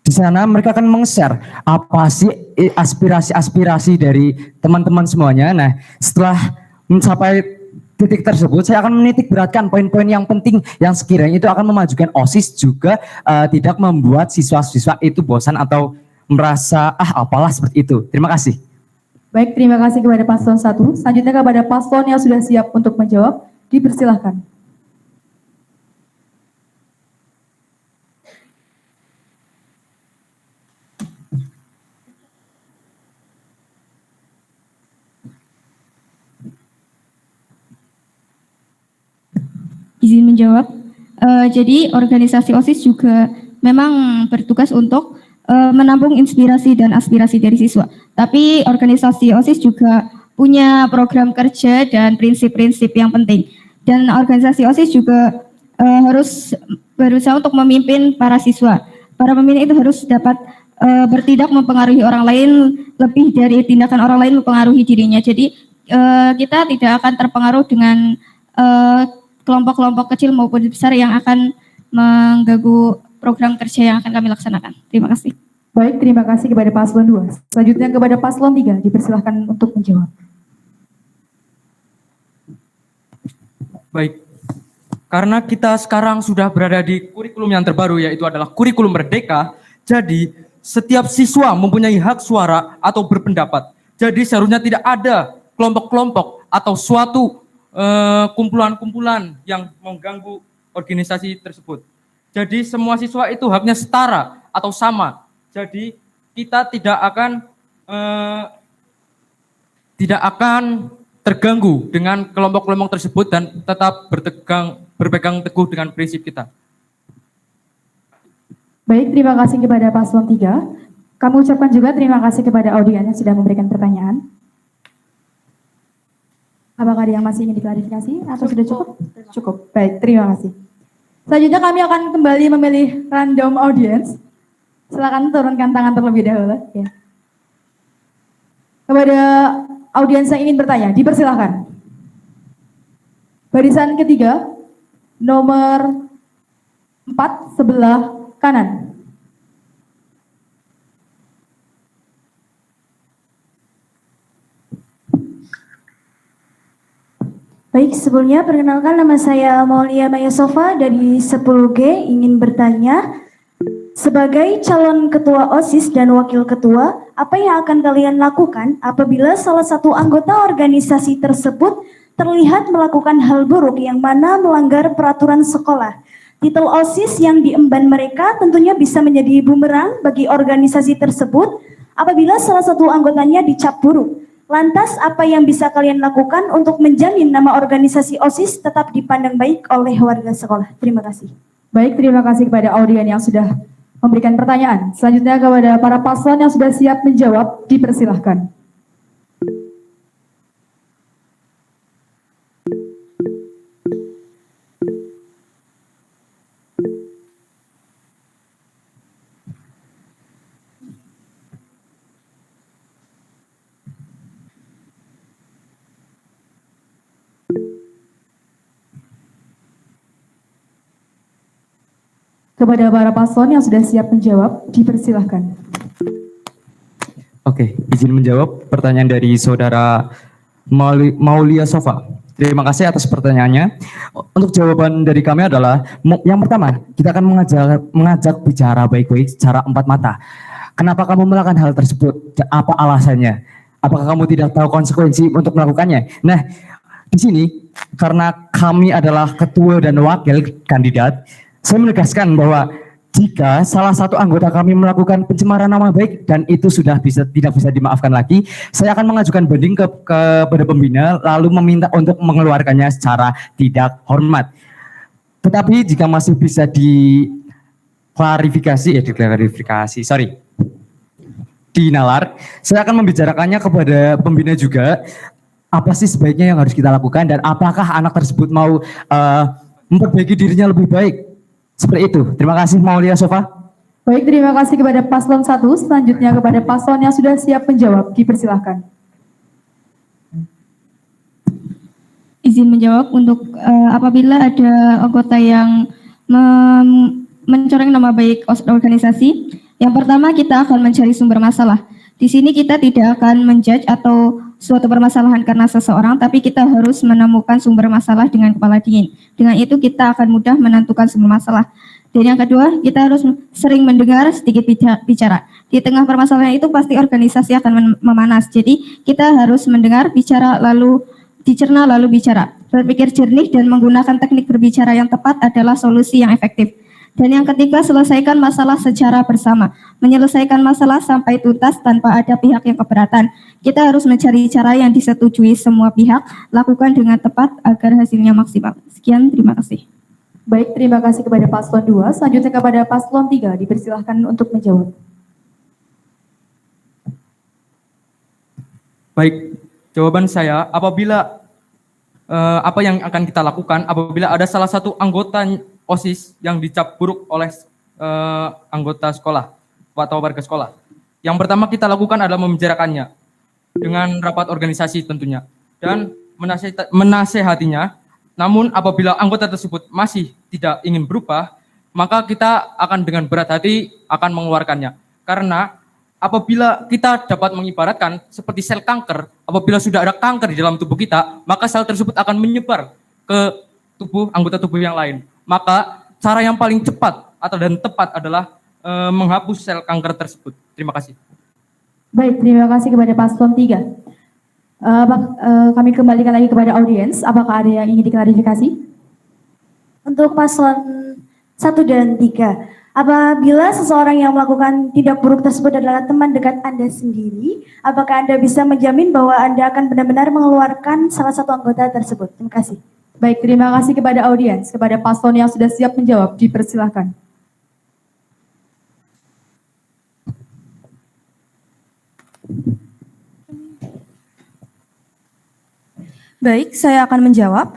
F: Di sana mereka akan meng-share apa sih aspirasi-aspirasi dari teman-teman semuanya. Nah, setelah mencapai titik tersebut, saya akan menitik beratkan poin-poin yang penting yang sekiranya itu akan memajukan OSIS juga tidak membuat siswa-siswa itu bosan atau merasa apalah seperti itu. Terima kasih.
E: Baik, terima kasih kepada paslon 1. Selanjutnya kepada paslon yang sudah siap untuk menjawab, dipersilahkan.
H: Izin menjawab. Jadi organisasi OSIS juga memang bertugas untuk menampung inspirasi dan aspirasi dari siswa. Tapi organisasi OSIS juga punya program kerja dan prinsip-prinsip yang penting. Dan organisasi OSIS juga harus berusaha untuk memimpin para siswa. Para pemimpin itu harus dapat bertindak mempengaruhi orang lain lebih dari tindakan orang lain mempengaruhi dirinya. Jadi kita tidak akan terpengaruh dengan kelompok-kelompok kecil maupun besar yang akan mengganggu program kerja yang akan kami laksanakan. Terima kasih.
E: Baik, terima kasih kepada paslon 2. Selanjutnya kepada paslon 3, dipersilahkan untuk menjawab.
J: Baik, karena kita sekarang sudah berada di kurikulum yang terbaru, yaitu adalah kurikulum merdeka, jadi setiap siswa mempunyai hak suara atau berpendapat. Jadi seharusnya tidak ada kelompok-kelompok atau suatu kumpulan-kumpulan yang mengganggu organisasi tersebut. Jadi semua siswa itu haknya setara atau sama. Jadi kita tidak akan terganggu dengan kelompok-kelompok tersebut dan tetap berpegang teguh dengan prinsip kita.
E: Baik, terima kasih kepada paslon 3. Kami ucapkan juga terima kasih kepada audiens yang sudah memberikan pertanyaan. Apakah ada yang masih ingin diklarifikasi atau sudah cukup? Cukup. Baik, terima kasih. Selanjutnya kami akan kembali memilih random audience. Silakan turunkan tangan terlebih dahulu. Ya. Kepada audiens yang ingin bertanya, dipersilakan. Barisan ketiga, nomor 4 sebelah kanan.
P: Baik, sebelumnya perkenalkan nama saya Maulia Maya Sofa dari 10G, ingin bertanya, sebagai calon ketua OSIS dan wakil ketua, apa yang akan kalian lakukan apabila salah satu anggota organisasi tersebut terlihat melakukan hal buruk yang mana melanggar peraturan sekolah? Titel OSIS yang diemban mereka tentunya bisa menjadi bumerang bagi organisasi tersebut apabila salah satu anggotanya dicap buruk. Lantas, apa yang bisa kalian lakukan untuk menjamin nama organisasi OSIS tetap dipandang baik oleh warga sekolah? Terima kasih.
E: Baik, terima kasih kepada audiens yang sudah memberikan pertanyaan. Selanjutnya kepada para paslon yang sudah siap menjawab, dipersilahkan. Kepada para paslon yang sudah siap menjawab, dipersilahkan.
F: Oke, izin menjawab pertanyaan dari saudara Maulia Sofa. Terima kasih atas pertanyaannya. Untuk jawaban dari kami adalah, yang pertama, kita akan mengajak bicara baik-baik secara empat mata. Kenapa kamu melakukan hal tersebut? Apa alasannya? Apakah kamu tidak tahu konsekuensi untuk melakukannya? Nah, di sini karena kami adalah ketua dan wakil kandidat, saya menegaskan bahwa jika salah satu anggota kami melakukan pencemaran nama baik dan itu sudah tidak bisa dimaafkan lagi, saya akan mengajukan banding kepada pembina lalu meminta untuk mengeluarkannya secara tidak hormat. Tetapi jika masih bisa dinalar, saya akan membicarakannya kepada pembina juga, apa sih sebaiknya yang harus kita lakukan dan apakah anak tersebut mau memperbaiki dirinya lebih baik. Seperti itu. Terima kasih Maulia Sofa.
E: Baik, terima kasih kepada paslon 1. Selanjutnya kepada paslon yang sudah siap menjawab, dipersilahkan.
H: Izin menjawab untuk apabila ada anggota yang mencoreng nama baik organisasi. Yang pertama, kita akan mencari sumber masalah. Di sini kita tidak akan menjudge atau suatu permasalahan karena seseorang, tapi kita harus menemukan sumber masalah dengan kepala dingin. Dengan itu kita akan mudah menentukan sumber masalah. Dan yang kedua, kita harus sering mendengar, sedikit bicara. Di tengah permasalahan itu pasti organisasi akan memanas. Jadi kita harus mendengar, bicara, lalu dicerna, lalu bicara. Berpikir jernih dan menggunakan teknik berbicara yang tepat adalah solusi yang efektif. Dan yang ketiga, selesaikan masalah secara bersama. Menyelesaikan masalah sampai tuntas tanpa ada pihak yang keberatan. Kita harus mencari cara yang disetujui semua pihak, lakukan dengan tepat agar hasilnya maksimal. Sekian, terima kasih.
E: Baik, terima kasih kepada paslon 2. Selanjutnya kepada paslon 3, dipersilahkan untuk menjawab.
J: Baik, jawaban saya, apabila apa yang akan kita lakukan apabila ada salah satu anggota OSIS yang dicap buruk oleh anggota sekolah atau warga sekolah. Yang pertama kita lakukan adalah memenjarakannya dengan rapat organisasi tentunya dan menasehatinya. Namun apabila anggota tersebut masih tidak ingin berubah, maka kita akan dengan berat hati akan mengeluarkannya. Karena apabila kita dapat mengibaratkan seperti sel kanker, apabila sudah ada kanker di dalam tubuh kita, maka sel tersebut akan menyebar ke tubuh anggota tubuh yang lain. Maka cara yang paling cepat dan tepat adalah menghapus sel kanker tersebut. Terima kasih.
E: Baik, terima kasih kepada paslon 3. Kami kembalikan lagi kepada audiens. Apakah ada yang ingin diklarifikasi?
P: Untuk paslon 1 dan 3. Apabila seseorang yang melakukan tindak buruk tersebut adalah teman dekat Anda sendiri, apakah Anda bisa menjamin bahwa Anda akan benar-benar mengeluarkan salah satu anggota tersebut? Terima kasih.
E: Baik, terima kasih kepada audiens. Kepada paslon yang sudah siap menjawab, dipersilahkan.
G: Baik, saya akan menjawab.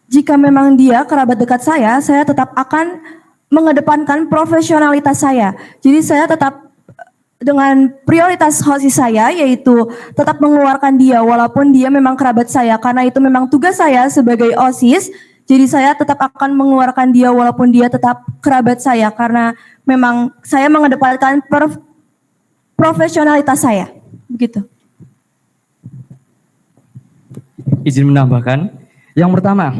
G: Jika memang dia kerabat dekat saya tetap akan mengedepankan profesionalitas saya. Jadi saya tetap dengan prioritas OSIS saya, yaitu tetap mengeluarkan dia walaupun dia memang kerabat saya, karena itu memang tugas saya sebagai OSIS. Jadi saya tetap akan mengeluarkan dia walaupun dia tetap kerabat saya, karena memang saya mengedepankan profesionalitas saya. Begitu.
F: Izin menambahkan, yang pertama,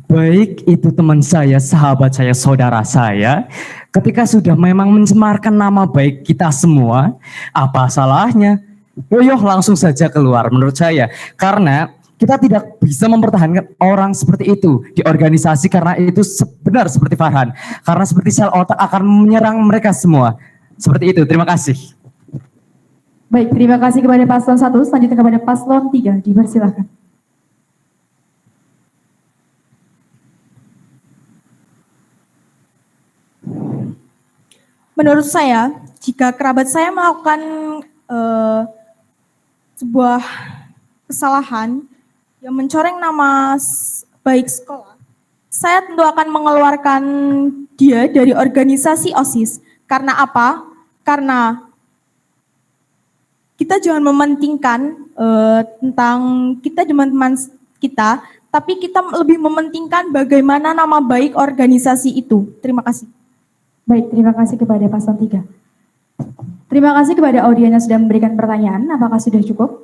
F: baik itu teman saya, sahabat saya, saudara saya, ketika sudah memang mencemarkan nama baik kita semua, apa salahnya? Yoyoh langsung saja keluar menurut saya. Karena kita tidak bisa mempertahankan orang seperti itu di organisasi karena itu benar seperti Farhan. Karena seperti sel otak akan menyerang mereka semua. Seperti itu, terima kasih.
E: Baik, terima kasih kepada paslon 1. Selanjutnya kepada paslon 3, dipersilahkan.
K: Menurut saya, jika kerabat saya melakukan sebuah kesalahan yang mencoreng nama baik sekolah, saya tentu akan mengeluarkan dia dari organisasi OSIS. Karena apa? Karena kita jangan mementingkan tentang kita teman-teman kita, tapi kita lebih mementingkan bagaimana nama baik organisasi itu. Terima kasih.
E: Baik, terima kasih kepada paslon 3. Terima kasih kepada audiens yang sudah memberikan pertanyaan. Apakah sudah cukup?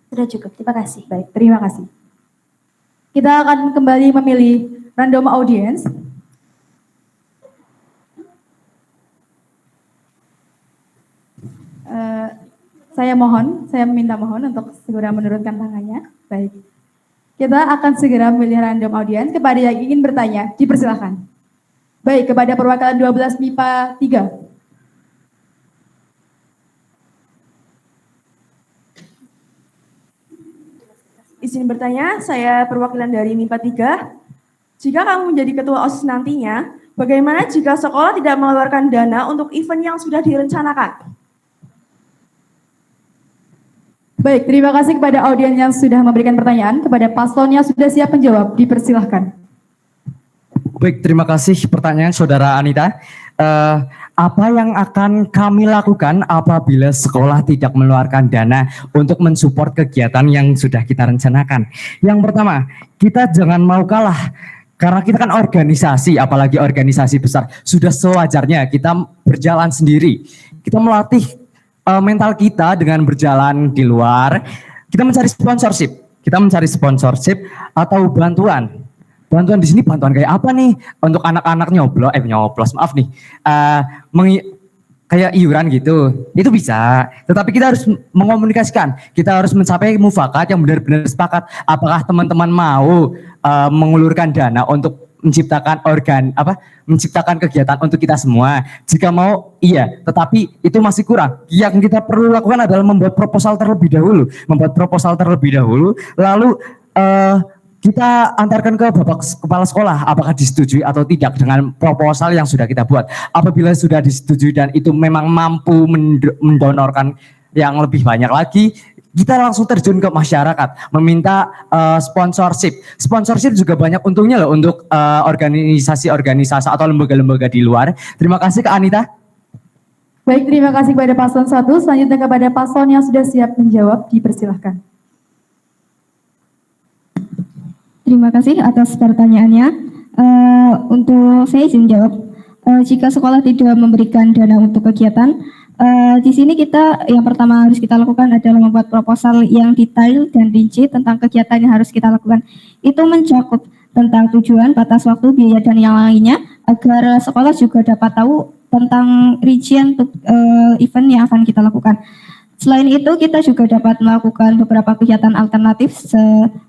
P: Sudah cukup, terima kasih.
E: Baik, terima kasih. Kita akan kembali memilih random audience. Saya meminta mohon untuk segera menurunkan tangannya. Baik. Kita akan segera memilih random audience. Kepada yang ingin bertanya, dipersilakan. Baik, kepada perwakilan 12 MIPA 3.
Q: Izin bertanya, saya perwakilan dari MIPA 3. Jika kamu menjadi ketua OSIS nantinya, bagaimana jika sekolah tidak mengeluarkan dana untuk event yang sudah direncanakan?
E: Baik, terima kasih kepada audiens yang sudah memberikan pertanyaan. Kepada paslon yang sudah siap menjawab, dipersilahkan.
F: Baik, terima kasih pertanyaan Saudara Anita. Apa yang akan kami lakukan apabila sekolah tidak mengeluarkan dana untuk mensupport kegiatan yang sudah kita rencanakan? Yang pertama, kita jangan mau kalah. Karena kita kan organisasi, apalagi organisasi besar, sudah sewajarnya kita berjalan sendiri. Kita melatih mental kita dengan berjalan di luar. Kita mencari sponsorship. Kita mencari sponsorship atau bantuan. Bantuan di sini bantuan kayak apa nih? Untuk anak-anak nyoblos, maaf nih. Kayak iuran gitu, itu bisa. Tetapi kita harus mengomunikasikan, kita harus mencapai mufakat yang benar-benar sepakat. Apakah teman-teman mau mengulurkan dana untuk menciptakan kegiatan untuk kita semua? Jika mau, iya. Tetapi itu masih kurang. Yang kita perlu lakukan adalah membuat proposal terlebih dahulu, lalu kita antarkan ke Bapak Kepala Sekolah apakah disetujui atau tidak dengan proposal yang sudah kita buat. Apabila sudah disetujui dan itu memang mampu mendonorkan yang lebih banyak lagi, kita langsung terjun ke masyarakat, meminta sponsorship. Sponsorship juga banyak untungnya loh untuk organisasi-organisasi atau lembaga-lembaga di luar. Terima kasih Kak Anita.
E: Baik, terima kasih kepada paslon 1. Selanjutnya kepada paslon yang sudah siap menjawab, dipersilahkan.
H: Terima kasih atas pertanyaannya. Untuk saya izin jawab. Jika sekolah tidak memberikan dana untuk kegiatan, di sini kita yang pertama harus kita lakukan adalah membuat proposal yang detail dan rinci tentang kegiatan yang harus kita lakukan. Itu mencakup tentang tujuan, batas waktu, biaya dan yang lainnya, agar sekolah juga dapat tahu tentang rincian untuk event yang akan kita lakukan. Selain itu, kita juga dapat melakukan beberapa kegiatan alternatif,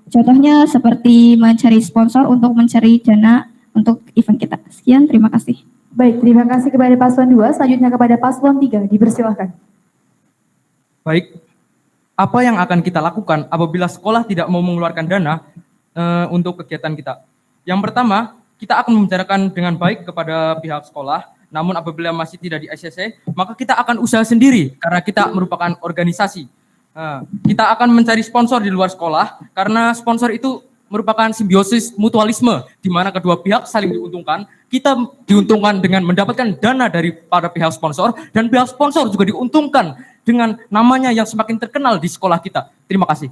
H: contohnya seperti mencari sponsor untuk mencari dana untuk event kita. Sekian, terima kasih.
E: Baik, terima kasih kepada paslon 2. Selanjutnya kepada paslon 3, dipersilahkan.
J: Baik, apa yang akan kita lakukan apabila sekolah tidak mau mengeluarkan dana untuk kegiatan kita? Yang pertama, kita akan membicarakan dengan baik kepada pihak sekolah. Namun apabila masih tidak di ACC, maka kita akan usaha sendiri karena kita merupakan organisasi. Kita akan mencari sponsor di luar sekolah karena sponsor itu merupakan simbiosis mutualisme di mana kedua pihak saling diuntungkan. Kita diuntungkan dengan mendapatkan dana dari para pihak sponsor dan pihak sponsor juga diuntungkan dengan namanya yang semakin terkenal di sekolah kita. Terima kasih.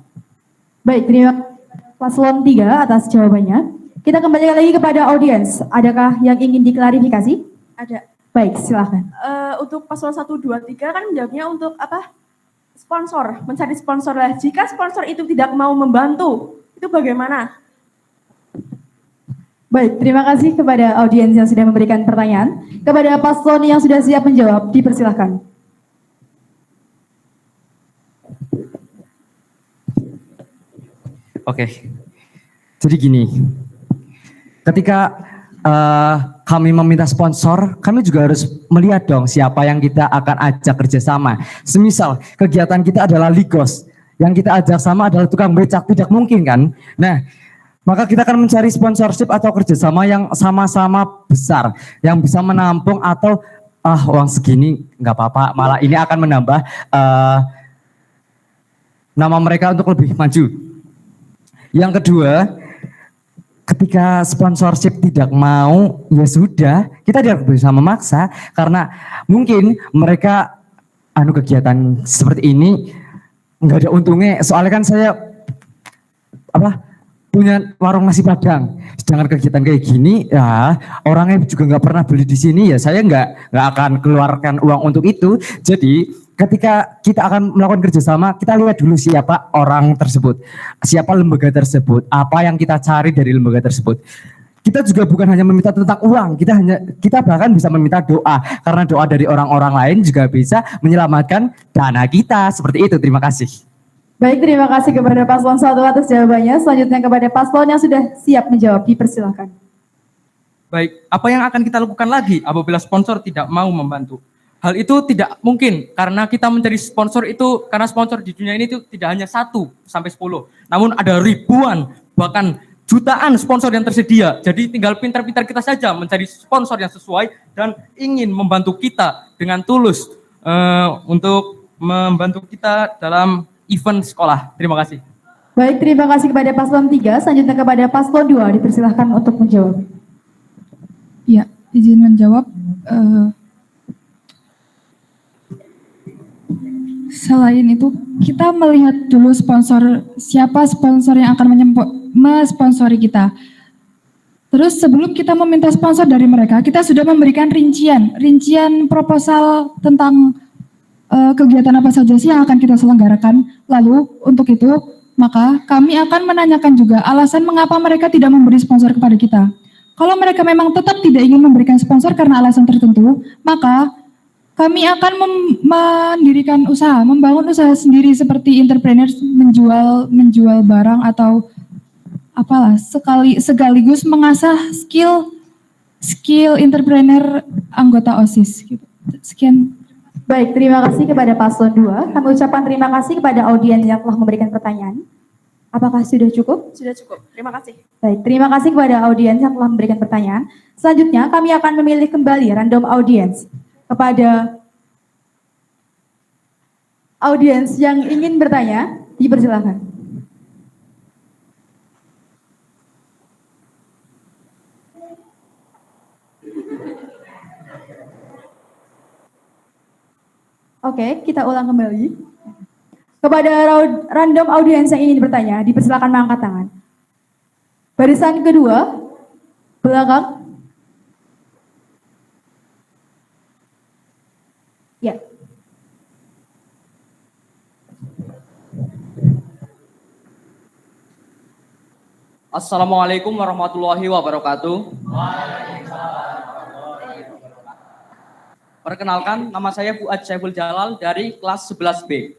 E: Baik, terima kasih paslon 3 atas jawabannya. Kita kembali lagi kepada audiens. Adakah yang ingin diklarifikasi?
K: Ada.
E: Baik, silakan.
K: Untuk paslon 1, 2, 3 kan jawabnya untuk apa? Sponsor, mencari sponsor lah. Jika sponsor itu tidak mau membantu, itu bagaimana?
E: Baik, terima kasih kepada audiens yang sudah memberikan pertanyaan. Kepada paslon yang sudah siap menjawab, dipersilahkan.
F: Oke, jadi gini, ketika kami meminta sponsor, kami juga harus melihat dong siapa yang kita akan ajak kerjasama. Semisal kegiatan kita adalah ligos, yang kita ajak sama adalah tukang becak, tidak mungkin kan? Nah, maka kita akan mencari sponsorship atau kerjasama yang sama-sama besar, yang bisa menampung atau uang segini nggak apa-apa, malah ini akan menambah nama mereka untuk lebih maju. Yang kedua, ketika sponsorship tidak mau, ya sudah, kita tidak bisa memaksa karena mungkin mereka kegiatan seperti ini nggak ada untungnya. Soalnya kan saya punya warung nasi Padang, sedangkan kegiatan kayak gini ya orangnya juga nggak pernah beli di sini, ya saya nggak akan keluarkan uang untuk itu. Jadi ketika kita akan melakukan kerjasama, kita lihat dulu siapa orang tersebut, siapa lembaga tersebut, apa yang kita cari dari lembaga tersebut. Kita juga bukan hanya meminta tentang uang, kita bahkan bisa meminta doa, karena doa dari orang-orang lain juga bisa menyelamatkan dana kita. Seperti itu, terima kasih.
E: Baik, terima kasih kepada paslon 1 atas jawabannya. Selanjutnya kepada paslon yang sudah siap menjawab, dipersilahkan.
J: Baik, apa yang akan kita lakukan lagi apabila sponsor tidak mau membantu? Hal itu tidak mungkin karena kita mencari sponsor itu, karena sponsor di dunia ini itu tidak hanya 1 sampai 10, namun ada ribuan bahkan jutaan sponsor yang tersedia. Jadi tinggal pintar-pintar kita saja mencari sponsor yang sesuai dan ingin membantu kita dengan tulus untuk membantu kita dalam event sekolah. Terima kasih.
E: Baik, terima kasih kepada paslon 3. Selanjutnya kepada paslon 2, dipersilahkan untuk menjawab.
I: Ya, izin menjawab. Selain itu, kita melihat dulu siapa sponsor yang akan mensponsori kita. Terus sebelum kita meminta sponsor dari mereka, kita sudah memberikan rincian proposal tentang kegiatan apa saja sih yang akan kita selenggarakan. Lalu untuk itu, maka kami akan menanyakan juga alasan mengapa mereka tidak memberi sponsor kepada kita. Kalau mereka memang tetap tidak ingin memberikan sponsor karena alasan tertentu, maka kami akan mendirikan usaha, membangun usaha sendiri seperti entrepreneurs, menjual barang atau apalah, sekaligus mengasah skill entrepreneur anggota OSIS. Gitu. Sekian.
E: Baik, terima kasih kepada paslon 2. Kami ucapkan terima kasih kepada audiens yang telah memberikan pertanyaan. Apakah sudah cukup?
K: Sudah cukup. Terima kasih.
E: Baik, terima kasih kepada audiens yang telah memberikan pertanyaan. Selanjutnya, kami akan memilih kembali random audiens. Kepada audiens yang ingin bertanya, dipersilakan. Oke, kita ulang kembali. Kepada random audiens yang ingin bertanya, dipersilakan mengangkat tangan. Barisan kedua, belakang. Ya.
R: Assalamualaikum warahmatullahi wabarakatuh. Perkenalkan, nama saya Fuad Syaiful Jalal dari kelas 11B.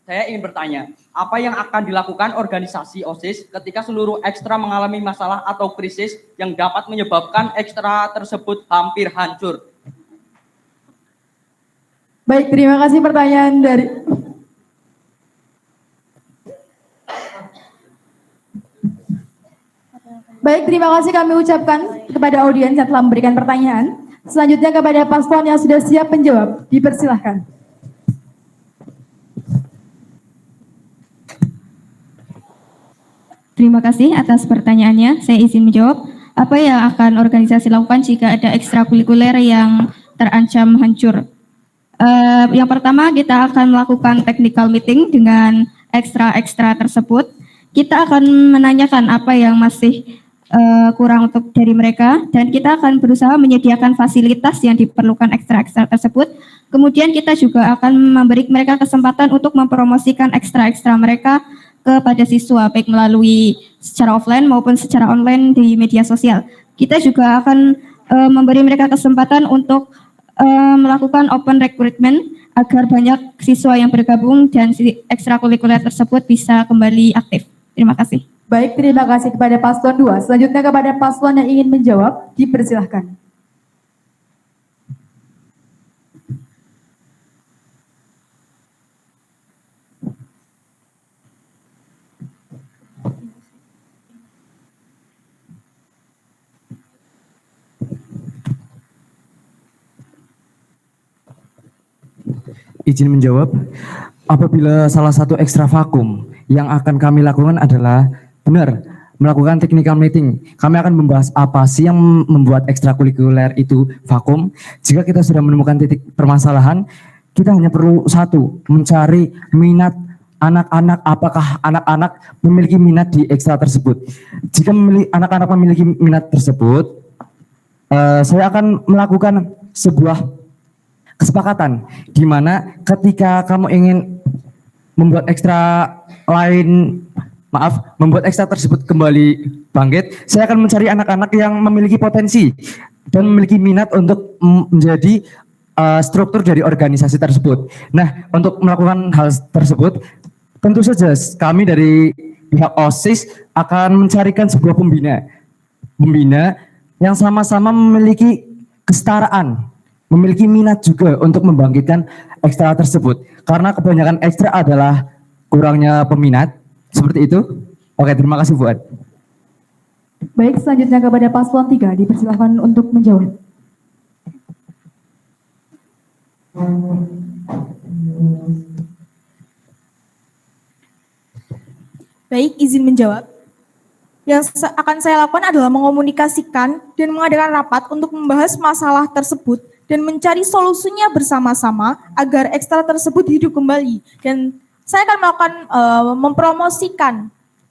R: Saya ingin bertanya, apa yang akan dilakukan organisasi OSIS ketika seluruh ekstra mengalami masalah atau krisis yang dapat menyebabkan ekstra tersebut hampir hancur?
E: Baik, terima kasih pertanyaan dari... Baik, terima kasih kami ucapkan kepada audiens yang telah memberikan pertanyaan. Selanjutnya kepada paslon yang sudah siap menjawab, dipersilahkan.
H: Terima kasih atas pertanyaannya. Saya izin menjawab. Apa yang akan organisasi lakukan jika ada ekstrakurikuler yang terancam hancur? Yang pertama, kita akan melakukan technical meeting dengan ekstra-ekstra tersebut. Kita akan menanyakan apa yang masih kurang untuk dari mereka, dan kita akan berusaha menyediakan fasilitas yang diperlukan ekstra-ekstra tersebut. Kemudian kita juga akan memberi mereka kesempatan untuk mempromosikan ekstra-ekstra mereka kepada siswa, baik melalui secara offline maupun secara online di media sosial. Kita juga akan memberi mereka kesempatan untuk melakukan open recruitment agar banyak siswa yang bergabung dan ekstrakurikuler tersebut bisa kembali aktif. Terima kasih.
E: Baik, terima kasih kepada paslon 2. Selanjutnya kepada paslon yang ingin menjawab, dipersilahkan.
F: Izin menjawab, apabila salah satu ekstra vakum yang akan kami lakukan adalah benar melakukan technical meeting. Kami akan membahas apa sih yang membuat ekstrakurikuler itu vakum. Jika kita sudah menemukan titik permasalahan, kita hanya perlu satu, mencari minat anak-anak, apakah anak-anak memiliki minat di ekstra tersebut. Jika anak-anak memiliki minat tersebut, saya akan melakukan sebuah kesepakatan di mana ketika kamu ingin membuat ekstra membuat ekstra tersebut kembali bangkit, saya akan mencari anak-anak yang memiliki potensi dan memiliki minat untuk menjadi struktur dari organisasi tersebut. Nah, untuk melakukan hal tersebut, tentu saja kami dari pihak OSIS akan mencarikan sebuah pembina yang sama-sama memiliki kesetaraan, memiliki minat juga untuk membangkitkan ekstra tersebut. Karena kebanyakan ekstra adalah kurangnya peminat, seperti itu. Oke, terima kasih Fuad.
E: Baik, selanjutnya kepada paslon 3, dipersilakan untuk menjawab.
K: Baik, izin menjawab. Yang akan saya lakukan adalah mengomunikasikan dan mengadakan rapat untuk membahas masalah tersebut dan mencari solusinya bersama-sama agar ekstra tersebut hidup kembali. Dan saya akan melakukan mempromosikan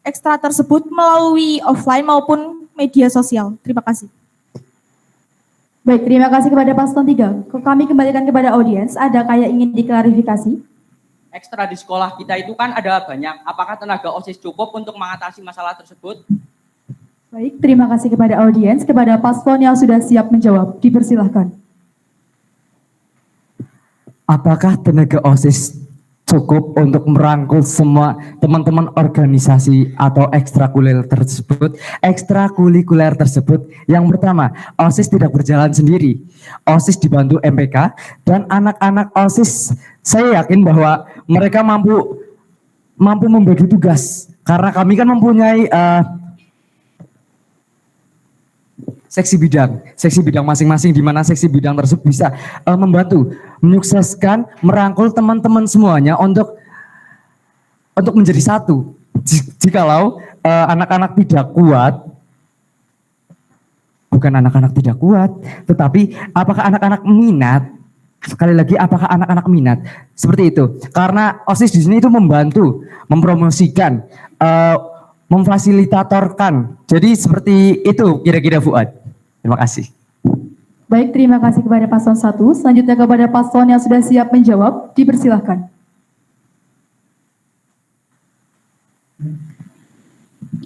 K: ekstra tersebut melalui offline maupun media sosial. Terima kasih.
E: Baik, terima kasih kepada paslon 3. Kami kembalikan kepada audiens. Adakah yang ingin diklarifikasi?
R: Ekstra di sekolah kita itu kan ada banyak. Apakah tenaga OSIS cukup untuk mengatasi masalah tersebut?
E: Baik, terima kasih kepada audiens. Kepada paslon yang sudah siap menjawab, dipersilahkan.
F: Apakah tenaga OSIS cukup untuk merangkul semua teman-teman organisasi atau ekstrakurikuler tersebut? Ekstrakurikuler tersebut, yang pertama, OSIS tidak berjalan sendiri. OSIS dibantu MPK dan anak-anak OSIS, saya yakin bahwa mereka mampu membagi tugas karena kami kan mempunyai seksi bidang masing-masing, di mana seksi bidang tersebut bisa membantu menyukseskan, merangkul teman-teman semuanya untuk menjadi satu. Jikalau anak-anak tidak kuat, bukan anak-anak tidak kuat, tetapi apakah anak-anak minat? Sekali lagi, apakah anak-anak minat? Seperti itu. Karena OSIS di sini itu membantu, mempromosikan, memfasilitatorkan. Jadi seperti itu kira-kira Fuad. Terima kasih.
E: Baik, terima kasih kepada paslon 1. Selanjutnya kepada paslon yang sudah siap menjawab, dipersilahkan.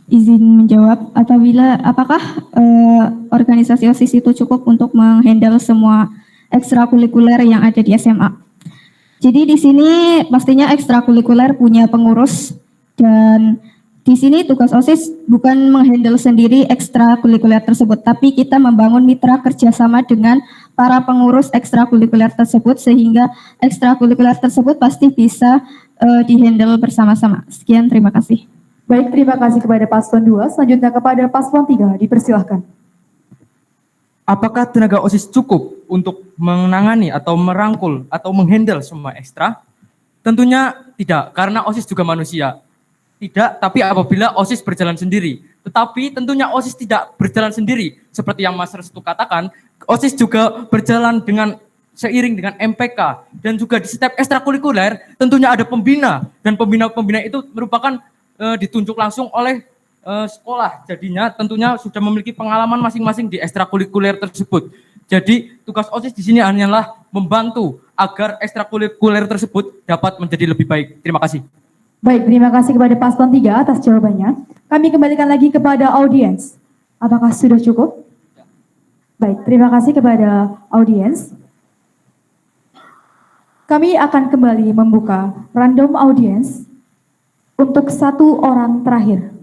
H: Izin menjawab, apakah organisasi OSIS itu cukup untuk menghandle semua ekstrakurikuler yang ada di SMA? Jadi di sini pastinya ekstrakurikuler punya pengurus, dan di sini tugas OSIS bukan menghandle sendiri ekstrakurikuler tersebut, tapi kita membangun mitra kerjasama dengan para pengurus ekstrakurikuler tersebut, sehingga ekstrakurikuler tersebut pasti bisa dihandle bersama-sama. Sekian, terima kasih.
E: Baik, terima kasih kepada paslon 2. Selanjutnya kepada paslon 3, dipersilahkan.
J: Apakah tenaga OSIS cukup untuk menangani atau merangkul atau menghandle semua ekstra? Tentunya tidak, karena OSIS juga manusia. Tidak, tapi apabila OSIS berjalan sendiri. Tetapi tentunya OSIS tidak berjalan sendiri. Seperti yang Mas Restu katakan, OSIS juga berjalan seiring dengan MPK. Dan juga di setiap ekstrakurikuler tentunya ada pembina. Dan pembina-pembina itu merupakan ditunjuk langsung oleh sekolah. Jadinya tentunya sudah memiliki pengalaman masing-masing di ekstrakurikuler tersebut. Jadi tugas OSIS di sini hanyalah membantu agar ekstrakurikuler tersebut dapat menjadi lebih baik. Terima kasih.
E: Baik, terima kasih kepada paslon 3 atas jawabannya. Kami kembalikan lagi kepada audiens. Apakah sudah cukup? Baik, terima kasih kepada audiens. Kami akan kembali membuka random audiens untuk 1 orang terakhir.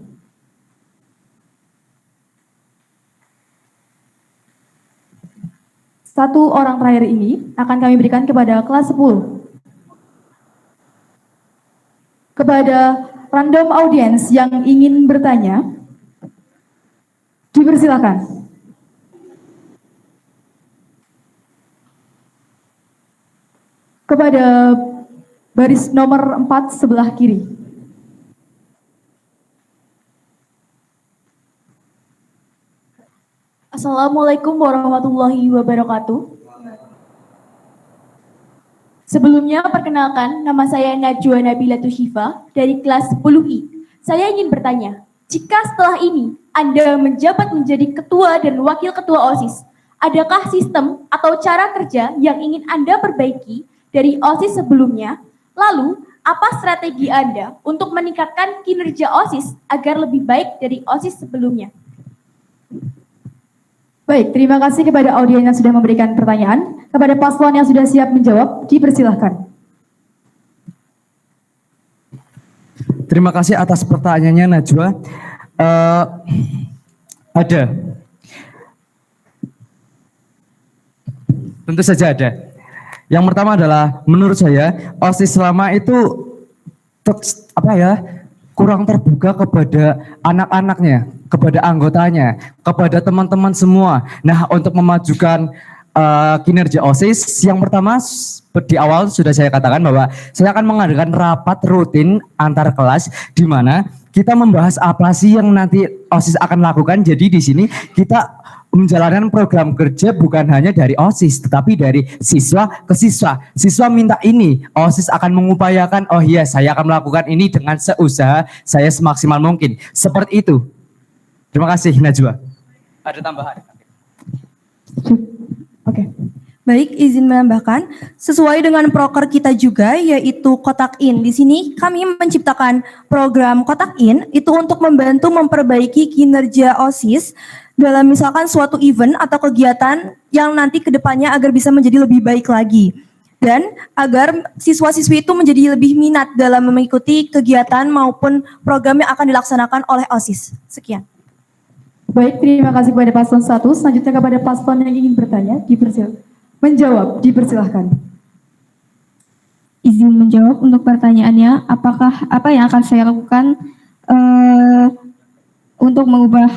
E: Satu orang terakhir ini akan kami berikan kepada kelas 10. Kepada random audiens yang ingin bertanya, dipersilakan. Kepada baris nomor 4 sebelah kiri.
P: Assalamualaikum warahmatullahi wabarakatuh. Sebelumnya, perkenalkan, nama saya Najwa Nabilatul Syifa dari kelas 10I. Saya ingin bertanya, jika setelah ini Anda menjabat menjadi ketua dan wakil ketua OSIS, adakah sistem atau cara kerja yang ingin Anda perbaiki dari OSIS sebelumnya? Lalu, apa strategi Anda untuk meningkatkan kinerja OSIS agar lebih baik dari OSIS sebelumnya?
E: Baik, terima kasih kepada audiens yang sudah memberikan pertanyaan. Kepada paslon yang sudah siap menjawab, dipersilahkan.
F: Terima kasih atas pertanyaannya, Najwa. Ada. Tentu saja ada. Yang pertama adalah, menurut saya, OSIS selama itu kurang terbuka kepada anak-anaknya, kepada anggotanya, kepada teman-teman semua. Nah, untuk memajukan kinerja OSIS, yang pertama di awal sudah saya katakan bahwa saya akan mengadakan rapat rutin antar kelas di mana kita membahas apa sih yang nanti OSIS akan lakukan. Jadi di sini kita menjalankan program kerja bukan hanya dari OSIS, tetapi dari siswa ke siswa. Siswa minta ini, OSIS akan mengupayakan, oh iya saya akan melakukan ini dengan seusaha saya semaksimal mungkin. Seperti itu. Terima kasih, Najwa.
R: Ada tambahan.
G: Oke. Baik, izin menambahkan, sesuai dengan proker kita juga yaitu Kotak In. Di sini kami menciptakan program Kotak In itu untuk membantu memperbaiki kinerja OSIS dalam misalkan suatu event atau kegiatan yang nanti ke depannya agar bisa menjadi lebih baik lagi. Dan agar siswa-siswi itu menjadi lebih minat dalam mengikuti kegiatan maupun program yang akan dilaksanakan oleh OSIS. Sekian.
E: Baik, terima kasih kepada paslon 1. Selanjutnya kepada paslon yang ingin bertanya, menjawab, dipersilahkan.
H: Izin menjawab untuk pertanyaannya, apakah apa yang akan saya lakukan untuk mengubah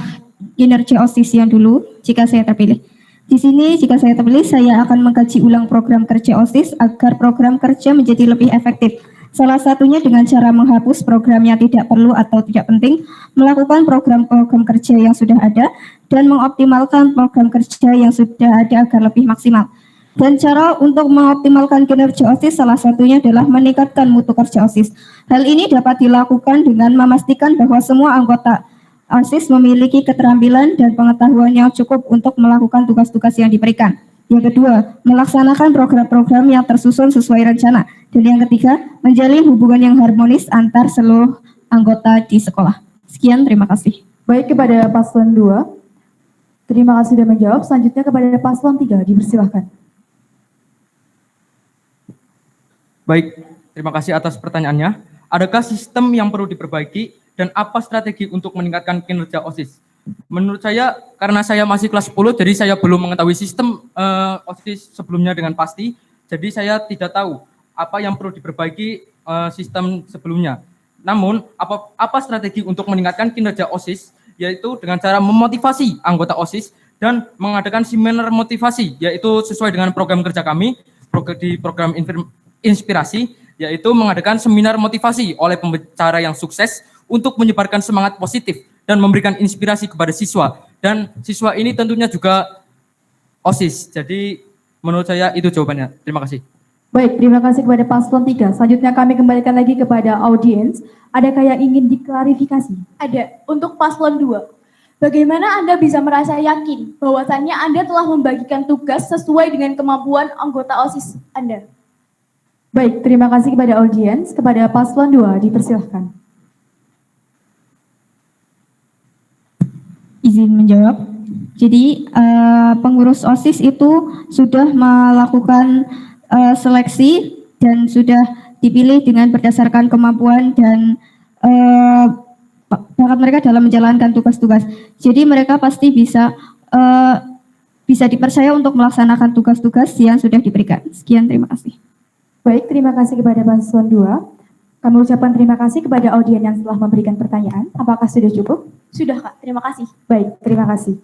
H: kinerja OSIS yang dulu jika saya terpilih? Di sini jika saya terpilih, saya akan mengkaji ulang program kerja OSIS agar program kerja menjadi lebih efektif. Salah satunya dengan cara menghapus program yang tidak perlu atau tidak penting, melakukan program-program kerja yang sudah ada, dan mengoptimalkan program kerja yang sudah ada agar lebih maksimal. Dan cara untuk mengoptimalkan kinerja OSIS salah satunya adalah meningkatkan mutu kerja OSIS. Hal ini dapat dilakukan dengan memastikan bahwa semua anggota OSIS memiliki keterampilan dan pengetahuan yang cukup untuk melakukan tugas-tugas yang diberikan. Yang kedua, melaksanakan program-program yang tersusun sesuai rencana. Dan yang ketiga, menjalin hubungan yang harmonis antar seluruh anggota di sekolah. Sekian, terima kasih.
E: Baik, kepada paslon 2. Terima kasih sudah menjawab. Selanjutnya kepada paslon 3, dipersilahkan.
J: Baik, terima kasih atas pertanyaannya. Adakah sistem yang perlu diperbaiki dan apa strategi untuk meningkatkan kinerja OSIS? Menurut saya, karena saya masih kelas 10, jadi saya belum mengetahui sistem OSIS sebelumnya dengan pasti, jadi saya tidak tahu apa yang perlu diperbaiki sistem sebelumnya. Namun, apa strategi untuk meningkatkan kinerja OSIS, yaitu dengan cara memotivasi anggota OSIS dan mengadakan seminar motivasi, yaitu sesuai dengan program kerja kami, di program inspirasi, yaitu mengadakan seminar motivasi oleh pembicara yang sukses untuk menyebarkan semangat positif dan memberikan inspirasi kepada siswa. Dan siswa ini tentunya juga OSIS. Jadi menurut saya itu jawabannya. Terima kasih.
E: Baik, terima kasih kepada paslon 3. Selanjutnya kami kembalikan lagi kepada audiens. Adakah yang ingin diklarifikasi?
O: Ada. Untuk paslon 2. Bagaimana Anda bisa merasa yakin bahwasannya Anda telah membagikan tugas sesuai dengan kemampuan anggota OSIS Anda?
E: Baik, terima kasih kepada audiens. Kepada paslon 2, dipersilahkan.
H: Izin menjawab. Jadi pengurus OSIS itu sudah melakukan seleksi dan sudah dipilih dengan berdasarkan kemampuan dan bakat mereka dalam menjalankan tugas-tugas. Jadi mereka pasti bisa dipercaya untuk melaksanakan tugas-tugas yang sudah diberikan. Sekian, terima kasih.
E: Baik, terima kasih kepada paslon 2. Kami ucapkan terima kasih kepada audiens yang telah memberikan pertanyaan. Apakah sudah cukup?
O: Sudah, Kak. Terima kasih.
E: Baik, terima kasih.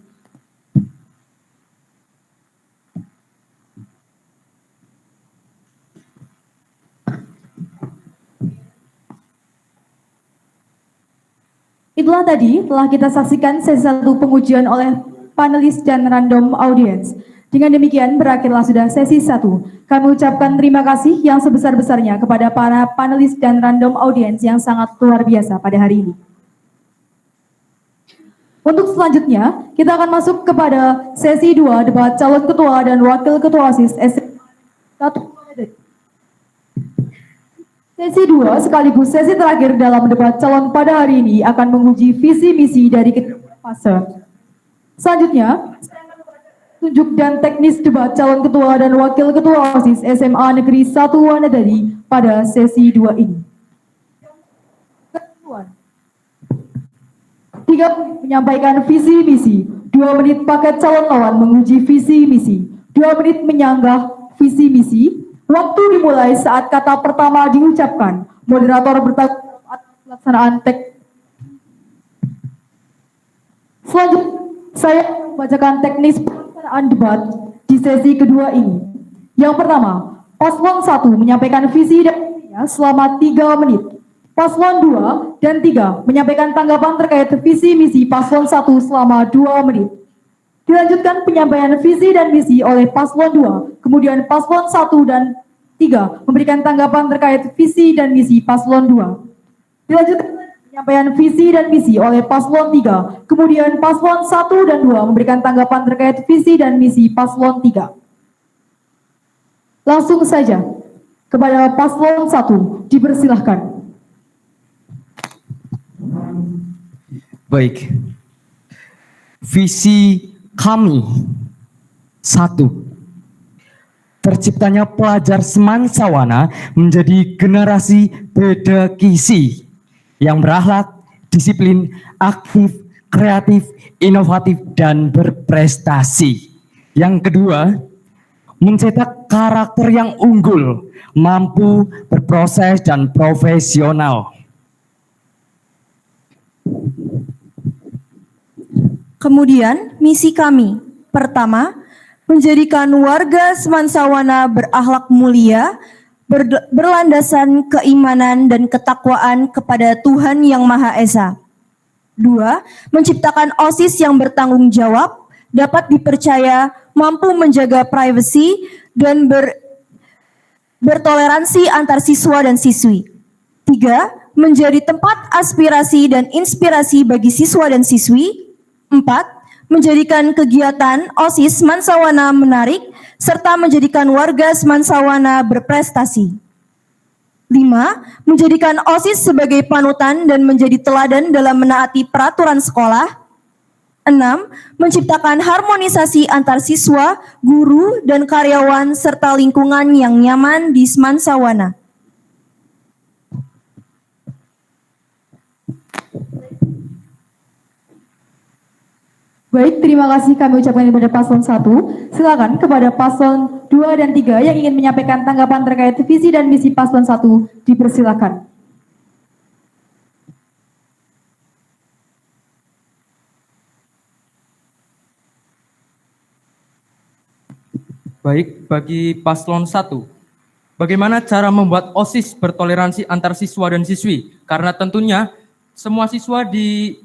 E: Itulah tadi telah kita saksikan sesi 1 pengujian oleh panelis dan random audience. Dengan demikian berakhirlah sudah sesi 1. Kami ucapkan terima kasih yang sebesar-besarnya kepada para panelis dan random audience yang sangat luar biasa pada hari ini. Untuk selanjutnya, kita akan masuk kepada sesi 2 debat calon ketua dan wakil ketua OSIS SMA 1. Sesi 2 sekaligus sesi terakhir dalam debat calon pada hari ini akan menguji visi misi dari ketiga fase. Selanjutnya, tunjuk dan teknis debat calon ketua dan wakil ketua OSIS SMA Negeri 1 Wanadadi pada sesi 2 ini. 3 menit menyampaikan visi misi, 2 menit paket calon lawan menguji visi misi, 2 menit menyanggah visi misi. Waktu dimulai saat kata pertama diucapkan. Moderator bertanggung atas pelaksanaan Selanjutnya, saya membacakan teknis pelaksanaan debat di sesi kedua ini. Yang pertama, paslon 1 menyampaikan visi dan misinya selama 3 menit. Paslon 2 dan 3 menyampaikan tanggapan terkait visi misi paslon 1 selama 2 menit. Dilanjutkan penyampaian visi dan misi oleh paslon 2, kemudian paslon 1 dan 3 memberikan tanggapan terkait visi dan misi paslon 2. Dilanjutkan Penyampaian visi dan misi oleh paslon 3. Kemudian paslon 1 dan 2 memberikan tanggapan terkait visi dan misi paslon 3. Langsung saja kepada paslon 1 dipersilahkan.
F: Baik. Visi kami 1. Terciptanya pelajar semansawana menjadi generasi pedagisi yang berakhlak, disiplin, aktif, kreatif, inovatif, dan berprestasi. Yang kedua, mencetak karakter yang unggul, mampu berproses dan profesional.
G: Kemudian, misi kami. Pertama, menjadikan warga semansawana berakhlak mulia, berlandasan keimanan dan ketakwaan kepada Tuhan Yang Maha Esa. 2. Menciptakan OSIS yang bertanggung jawab, dapat dipercaya, mampu menjaga privasi, dan bertoleransi antar siswa dan siswi. 3. Menjadi tempat aspirasi dan inspirasi bagi siswa dan siswi. 4. Menjadikan kegiatan OSIS Semansawana menarik, serta menjadikan warga Semansawana berprestasi. 5. Menjadikan OSIS sebagai panutan dan menjadi teladan dalam menaati peraturan sekolah. 6. Menciptakan harmonisasi antar siswa, guru, dan karyawan, serta lingkungan yang nyaman di Semansawana.
E: Baik, terima kasih kami ucapkan kepada paslon 1. Silakan kepada paslon 2 dan 3 yang ingin menyampaikan tanggapan terkait visi dan misi paslon 1 dipersilakan.
J: Baik, bagi paslon 1, bagaimana cara membuat OSIS bertoleransi antar siswa dan siswi? Karena tentunya semua siswa di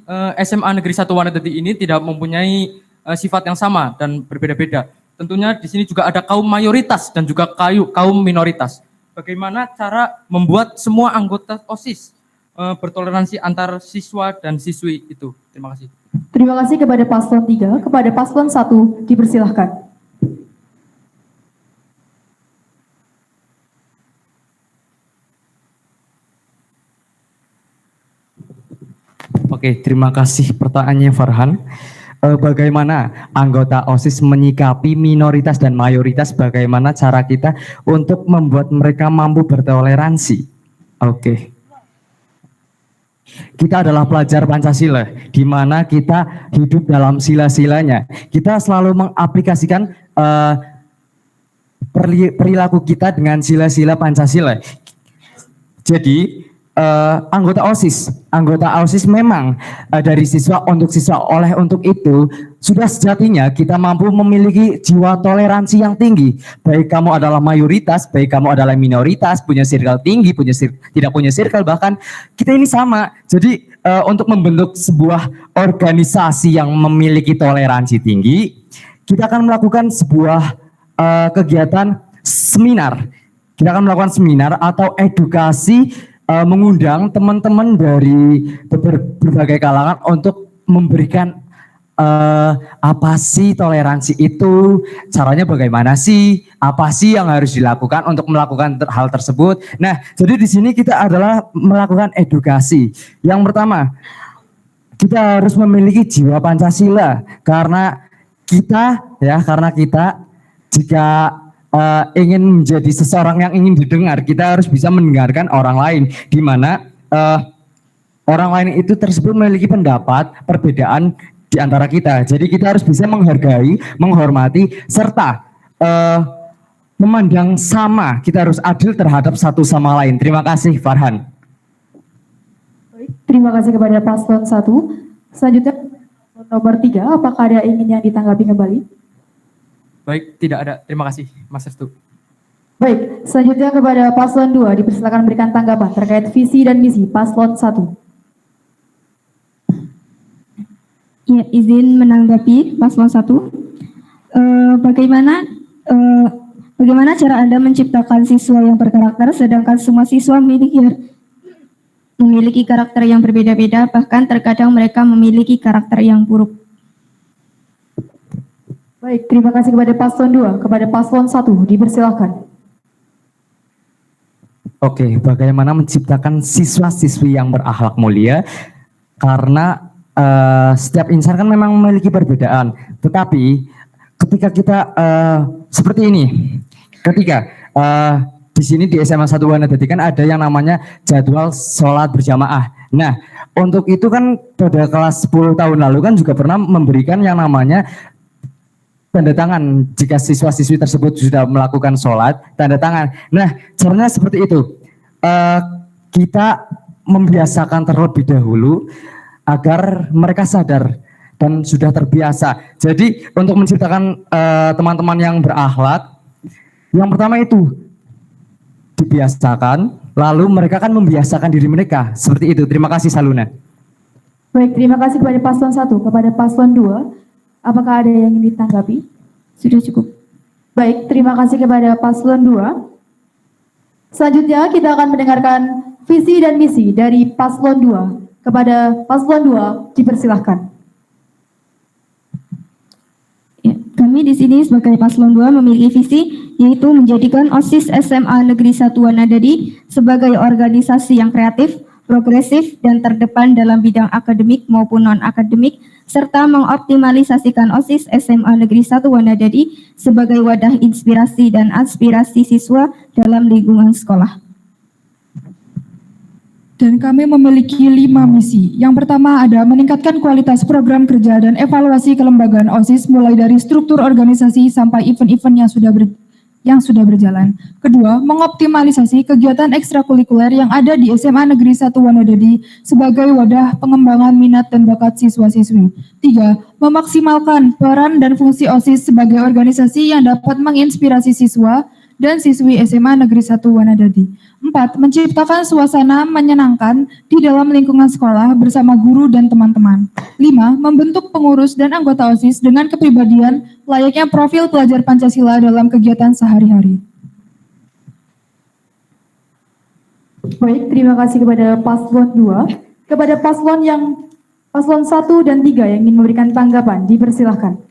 J: SMA Negeri 1 Wanadadi ini tidak mempunyai sifat yang sama dan berbeda-beda. Tentunya di sini juga ada kaum mayoritas dan juga kaum minoritas. Bagaimana cara membuat semua anggota OSIS bertoleransi antar siswa dan siswi itu? Terima kasih.
E: Terima kasih kepada paslon 3. Kepada paslon 1 dipersilahkan.
F: Oke, terima kasih pertanyaannya Farhan. Bagaimana anggota OSIS menyikapi minoritas dan mayoritas, bagaimana cara kita untuk membuat mereka mampu bertoleransi? Oke. Kita adalah pelajar Pancasila, di mana kita hidup dalam sila-silanya. Kita selalu mengaplikasikan perilaku kita dengan sila-sila Pancasila. Jadi, anggota OSIS memang dari siswa untuk siswa, oleh untuk itu sudah sejatinya kita mampu memiliki jiwa toleransi yang tinggi. Baik kamu adalah mayoritas, baik kamu adalah minoritas, punya circle tinggi, tidak punya circle, bahkan kita ini sama. Jadi untuk membentuk sebuah organisasi yang memiliki toleransi tinggi, kita akan melakukan sebuah kegiatan seminar. Kita akan melakukan seminar atau edukasi, mengundang teman-teman dari berbagai kalangan untuk memberikan apa sih toleransi itu, caranya bagaimana sih, apa sih yang harus dilakukan untuk melakukan hal tersebut. Nah, jadi di sini kita adalah melakukan edukasi. Yang pertama, kita harus memiliki jiwa Pancasila karena kita jika ingin menjadi seseorang yang ingin didengar, kita harus bisa mendengarkan orang lain, di mana orang lain itu tersebut memiliki pendapat, perbedaan di antara kita. Jadi kita harus bisa menghargai, menghormati, serta memandang sama. Kita harus adil terhadap satu sama lain. Terima kasih, Farhan.
E: Terima kasih kepada paslon 1. Selanjutnya nomor 3, apakah ada ingin yang ditanggapi kembali?
J: Baik, tidak ada. Terima kasih, Mas Restu.
E: Baik, selanjutnya kepada paslon 2, dipersilakan memberikan tanggapan terkait visi dan misi paslon 1.
H: Ya, izin menanggapi paslon 1. Bagaimana cara Anda menciptakan siswa yang berkarakter sedangkan semua siswa memiliki memiliki karakter yang berbeda-beda, bahkan terkadang mereka memiliki karakter yang buruk.
E: Baik, terima kasih kepada paslon 2. Kepada paslon 1, dipersilahkan.
F: Oke, bagaimana menciptakan siswa-siswi yang berakhlak mulia? Karena setiap insan kan memang memiliki perbedaan. Tetapi ketika kita seperti ini, ketika di sini di SMA 1 Wanadadi kan ada yang namanya jadwal sholat berjamaah. Nah, untuk itu kan pada kelas 10 tahun lalu kan juga pernah memberikan yang namanya tanda tangan jika siswa-siswi tersebut sudah melakukan sholat, tanda tangan. Nah, caranya seperti itu. Kita membiasakan terlebih dahulu agar mereka sadar dan sudah terbiasa. Jadi untuk menciptakan teman-teman yang berakhlak, yang pertama itu dibiasakan, lalu mereka kan membiasakan diri mereka. Seperti itu. Terima kasih Saluna.
E: Baik, terima kasih kepada paslon 1. Kepada paslon 2, apakah ada yang ingin ditanggapi?
H: Sudah cukup.
E: Baik, terima kasih kepada paslon 2. Selanjutnya kita akan mendengarkan visi dan misi dari paslon 2. Kepada paslon 2, dipersilahkan.
H: Kami di sini sebagai paslon 2 memiliki visi yaitu menjadikan OSIS SMA Negeri 1 Wanadadi sebagai organisasi yang kreatif, progresif, dan terdepan dalam bidang akademik maupun non-akademik, serta mengoptimalisasikan OSIS SMA Negeri 1 Wanadadi sebagai wadah inspirasi dan aspirasi siswa dalam lingkungan sekolah.
I: Dan kami memiliki 5 misi. Yang pertama ada meningkatkan kualitas program kerja dan evaluasi kelembagaan OSIS mulai dari struktur organisasi sampai event-event yang sudah berjalan. Kedua, mengoptimalisasi kegiatan ekstrakurikuler yang ada di SMA Negeri 1 Wanadadi sebagai wadah pengembangan minat dan bakat siswa-siswi. Tiga, memaksimalkan peran dan fungsi OSIS sebagai organisasi yang dapat menginspirasi siswa dan siswi SMA Negeri 1 Wanadadi. 4. Menciptakan suasana menyenangkan di dalam lingkungan sekolah bersama guru dan teman-teman. 5. Membentuk pengurus dan anggota OSIS dengan kepribadian layaknya profil pelajar Pancasila dalam kegiatan sehari-hari.
E: Baik, terima kasih kepada paslon 2. Kepada paslon 1 dan 3 yang ingin memberikan tanggapan, dipersilahkan.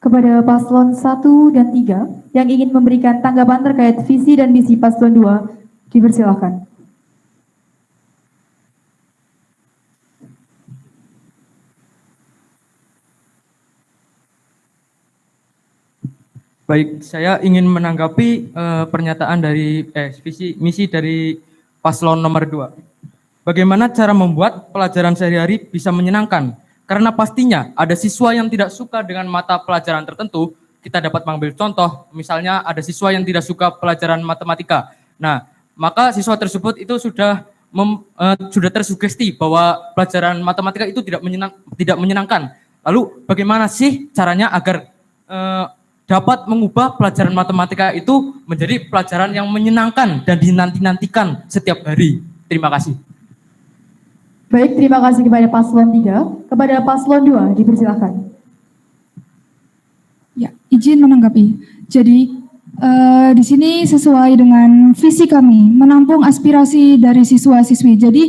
E: Kepada paslon 1 dan 3 yang ingin memberikan tanggapan terkait visi dan misi paslon 2, dipersilahkan.
J: Baik, saya ingin menanggapi pernyataan dari visi misi dari paslon nomor 2. Bagaimana cara membuat pelajaran sehari-hari bisa menyenangkan? Karena pastinya ada siswa yang tidak suka dengan mata pelajaran tertentu. Kita dapat mengambil contoh, misalnya ada siswa yang tidak suka pelajaran matematika. Nah, maka siswa tersebut itu sudah tersugesti bahwa pelajaran matematika itu tidak menyenangkan. Lalu bagaimana sih caranya agar dapat mengubah pelajaran matematika itu menjadi pelajaran yang menyenangkan dan dinanti-nantikan setiap hari? Terima kasih.
E: Baik, terima kasih kepada paslon 3. Kepada paslon 2, dipersilakan.
I: Ya, izin menanggapi. Jadi, di sini sesuai dengan visi kami, menampung aspirasi dari siswa-siswi. Jadi,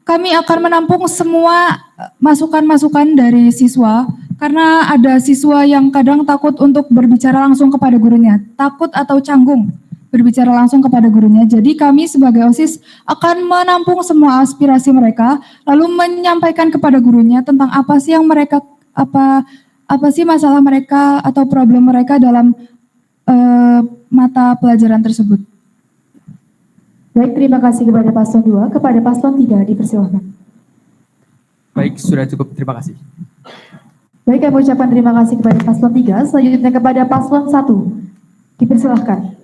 I: kami akan menampung semua masukan-masukan dari siswa, karena ada siswa yang kadang takut untuk berbicara langsung kepada gurunya, takut atau canggung berbicara langsung kepada gurunya. Jadi kami sebagai OSIS akan menampung semua aspirasi mereka, lalu menyampaikan kepada gurunya tentang apa sih yang mereka, apa sih masalah mereka atau problem mereka dalam mata pelajaran tersebut.
E: Baik, terima kasih kepada paslon 2. Kepada paslon 3, dipersilakan.
J: Baik, sudah cukup. Terima kasih.
E: Baik, kami ucapkan terima kasih kepada paslon 3. Selanjutnya kepada paslon 1, dipersilahkan.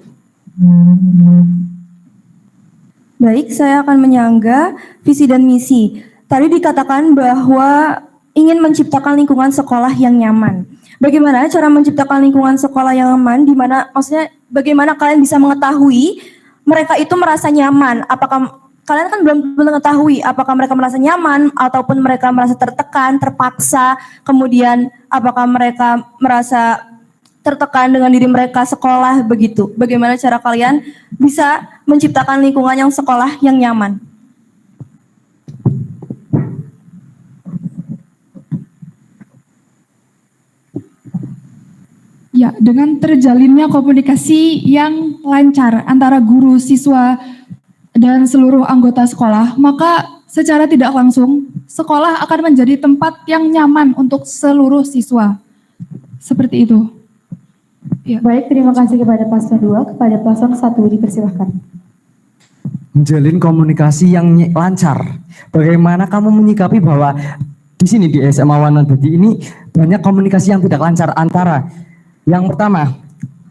G: Baik, saya akan menyangga visi dan misi. Tadi dikatakan bahwa ingin menciptakan lingkungan sekolah yang nyaman. Bagaimana cara menciptakan lingkungan sekolah yang nyaman, di mana maksudnya bagaimana kalian bisa mengetahui mereka itu merasa nyaman? Apakah kalian kan belum mengetahui apakah mereka merasa nyaman ataupun mereka merasa tertekan, terpaksa, kemudian apakah mereka merasa tertekan dengan diri mereka sekolah begitu. Bagaimana cara kalian bisa menciptakan lingkungan yang sekolah yang nyaman?
I: Ya, dengan terjalinnya komunikasi yang lancar antara guru, siswa, dan seluruh anggota sekolah, maka secara tidak langsung sekolah akan menjadi tempat yang nyaman untuk seluruh siswa. Seperti itu.
E: Ya. Baik, terima kasih kepada paslon 2, kepada paslon 1 dipersilahkan.
F: Menjalin komunikasi yang lancar. Bagaimana kamu menyikapi bahwa di sini di SMA Wanadadi ini banyak komunikasi yang tidak lancar antara yang pertama,